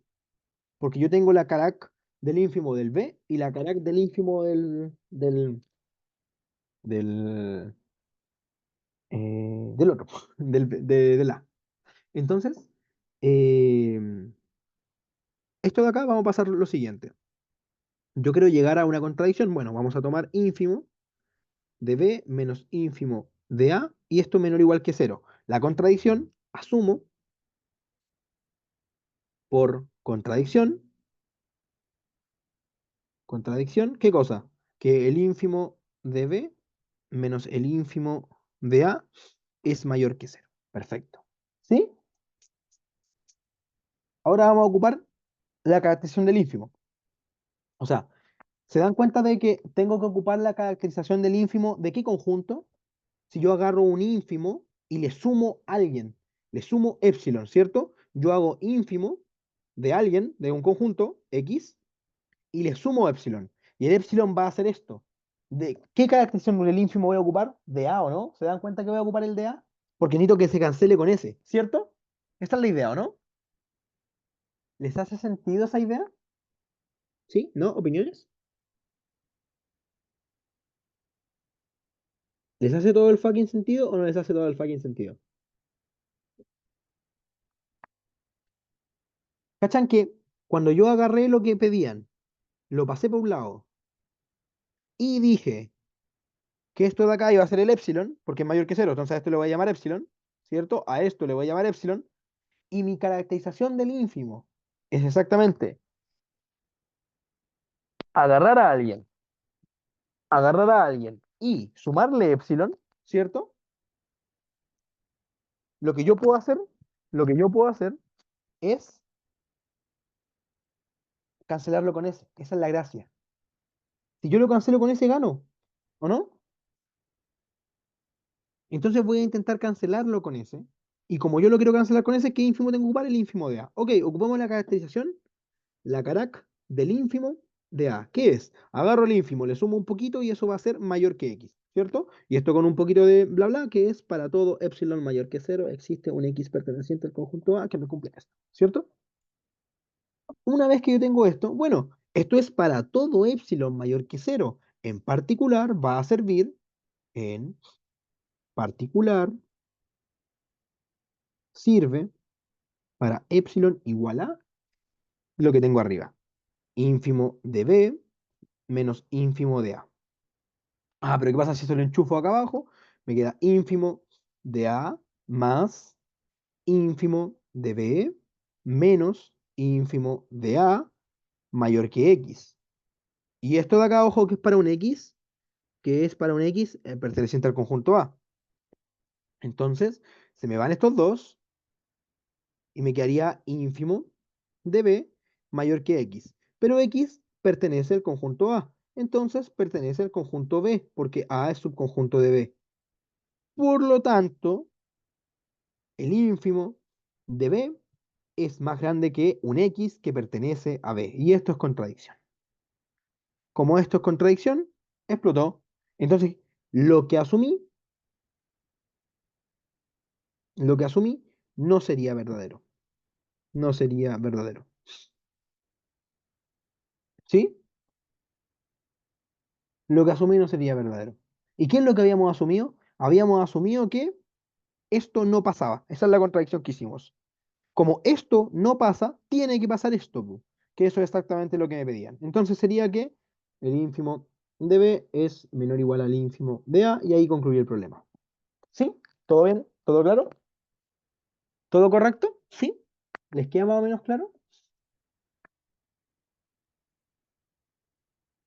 porque yo tengo la carac del ínfimo del B y la carac del ínfimo del, del otro, del A. Entonces, eh, esto de acá vamos a pasar lo siguiente. Yo quiero llegar a una contradicción. Bueno, vamos a tomar ínfimo de B menos ínfimo de A y esto menor o igual que cero. La contradicción, asumo por contradicción, ¿qué cosa? Que el ínfimo de B menos el ínfimo de A es mayor que cero. Perfecto. ¿Sí? Ahora vamos a ocupar la caracterización del ínfimo. O sea, ¿se dan cuenta de que tengo que ocupar la caracterización del ínfimo de qué conjunto? Si yo agarro un ínfimo y le sumo a alguien, le sumo epsilon, ¿cierto? Yo hago ínfimo de alguien, de un conjunto X, y le sumo epsilon. Y el epsilon va a hacer esto. ¿De qué caracterización del ínfimo voy a ocupar? De A, ¿o no? ¿Se dan cuenta que voy a ocupar el de A? Porque necesito que se cancele con ese, ¿cierto? Esta es la idea, ¿o no? ¿Les hace sentido esa idea? ¿Sí? ¿No? ¿Opiniones? ¿Les hace todo el fucking sentido o no les hace todo el fucking sentido? ¿Cachan que cuando yo agarré lo que pedían, lo pasé por un lado y dije que esto de acá iba a ser el epsilon, porque es mayor que cero, entonces a esto le voy a llamar epsilon, ¿cierto? A esto le voy a llamar epsilon, y mi caracterización del ínfimo es exactamente agarrar a alguien, agarrar a alguien y sumarle epsilon, ¿cierto? Lo que yo puedo hacer, lo que yo puedo hacer es cancelarlo con ese. Esa es la gracia. Si yo lo cancelo con ese, gano, ¿o no? Entonces voy a intentar cancelarlo con ese. Y como yo lo quiero cancelar con ese, ¿qué ínfimo tengo que ocupar? El ínfimo de A. Ok, ocupamos la caracterización, la carac del ínfimo de A. ¿Qué es? Agarro el ínfimo, le sumo un poquito y eso va a ser mayor que X, ¿cierto? Y esto con un poquito de bla bla, que es para todo epsilon mayor que cero, existe un X perteneciente al conjunto A que me cumple esto, ¿cierto? Una vez que yo tengo esto, bueno, esto es para todo epsilon mayor que cero. En particular, va a servir en particular, sirve para epsilon igual a lo que tengo arriba. Ínfimo de B menos ínfimo de A. Ah, pero ¿qué pasa si eso lo enchufo acá abajo? Me queda ínfimo de A más ínfimo de B menos ínfimo de A mayor que X. Y esto de acá abajo que es para un X, que es para un X perteneciente al conjunto A. Entonces, se me van estos dos y me quedaría ínfimo de B mayor que X. Pero X pertenece al conjunto A. Entonces pertenece al conjunto B, porque A es subconjunto de B. Por lo tanto, el ínfimo de B es más grande que un X que pertenece a B. Y esto es contradicción. Como esto es contradicción, explotó. Entonces, lo que asumí, lo que asumí no sería verdadero. No sería verdadero. ¿Sí? Lo que asumí no sería verdadero. ¿Y qué es lo que habíamos asumido? Habíamos asumido que esto no pasaba. Esa es la contradicción que hicimos. Como esto no pasa, tiene que pasar esto, pu, que eso es exactamente lo que me pedían. Entonces sería que el ínfimo de B es menor o igual al ínfimo de A y ahí concluye el problema. ¿Sí? ¿Todo bien? ¿Todo claro? ¿Todo correcto? ¿Sí? ¿Les queda más o menos claro?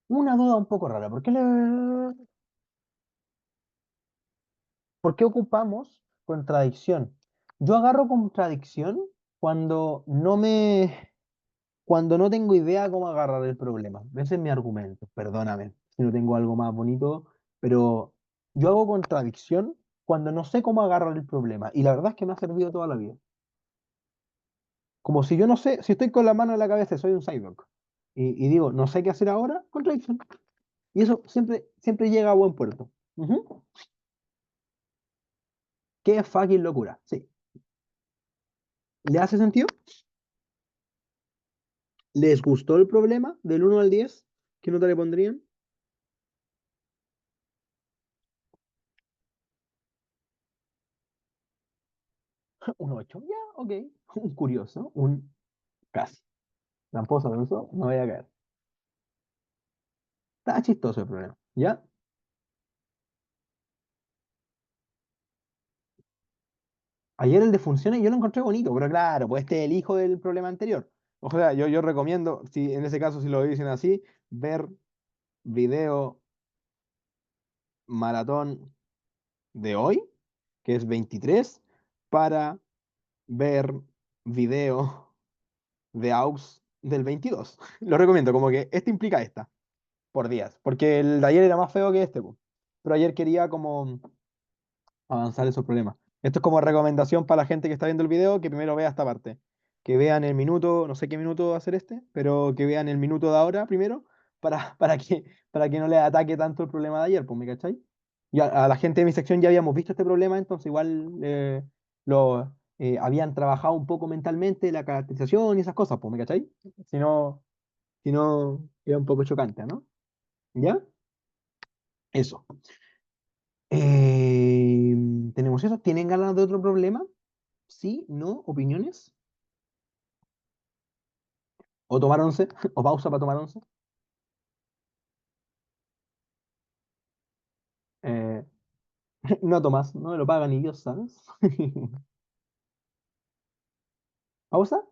Una duda un poco rara. ¿Por qué ocupamos contradicción? Yo agarro contradicción cuando cuando no tengo idea cómo agarrar el problema. Ese es mi argumento, perdóname si no tengo algo más bonito, pero yo hago contradicción cuando no sé cómo agarrar el problema. Y la verdad es que me ha servido toda la vida. Como si yo no sé, si estoy con la mano en la cabeza, soy un cyborg. Y digo, no sé qué hacer ahora, contradicción. Y eso siempre llega a buen puerto. Ujú. Qué fucking locura. Sí. ¿Le hace sentido? ¿Les gustó el problema del 1 al 10? ¿Qué nota le pondrían? Un 8. Ya, ok. Un curioso, un casi. Tramposo, Alonso, no voy a caer. Está chistoso el problema. ¿Ya? Ayer el de funciones yo lo encontré bonito, pero claro, pues este es el hijo del problema anterior. O sea, yo recomiendo, si en ese caso, si lo dicen así, ver video maratón de hoy, que es 23, para ver video de AUX del 22. Lo recomiendo, como que este implica esta, por días, porque el de ayer era más feo que este, po. Pero ayer quería como avanzar esos problemas. Esto es como recomendación para la gente que está viendo el video, que primero vea esta parte. Que vean el minuto, no sé qué minuto va a ser este, pero que vean el minuto de ahora primero para que no les ataque tanto el problema de ayer, pues, ¿me cachai? Y a la gente de mi sección ya habíamos visto este problema, entonces igual habían trabajado un poco mentalmente la caracterización y esas cosas, pues, ¿me cachai? Si no, si no, era un poco chocante, ¿no? ¿Ya? Eso. Tenemos eso. ¿Tienen ganas de otro problema? ¿Sí? ¿No? ¿Opiniones? ¿O tomar once? ¿O pausa para tomar once? Eh, no tomas, no me lo pagan ni Dios, ¿sabes? ¿Pausa?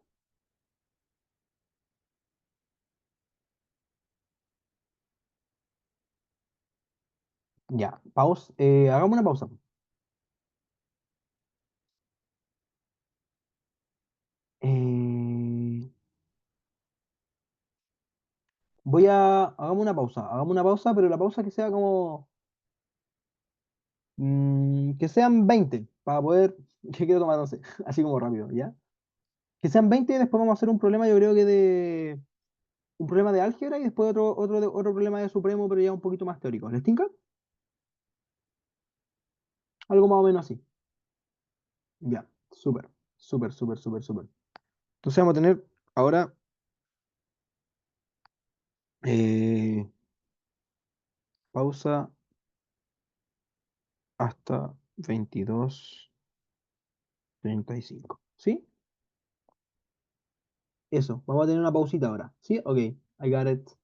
Ya, pausa. Hagamos una pausa. hagamos una pausa, pero la pausa que sea como, que sean 20 para poder, que quiero tomar 11, así como rápido, ¿ya? Que sean 20 y después vamos a hacer un problema, yo creo que un problema de álgebra y después otro problema de supremo, pero ya un poquito más teórico. ¿Les tinca? Algo más o menos así. Ya, súper, súper, súper, súper, súper. Entonces vamos a tener ahora eh, pausa hasta 22:35. ¿Sí? Eso, vamos a tener una pausita ahora. ¿Sí? Ok, I got it.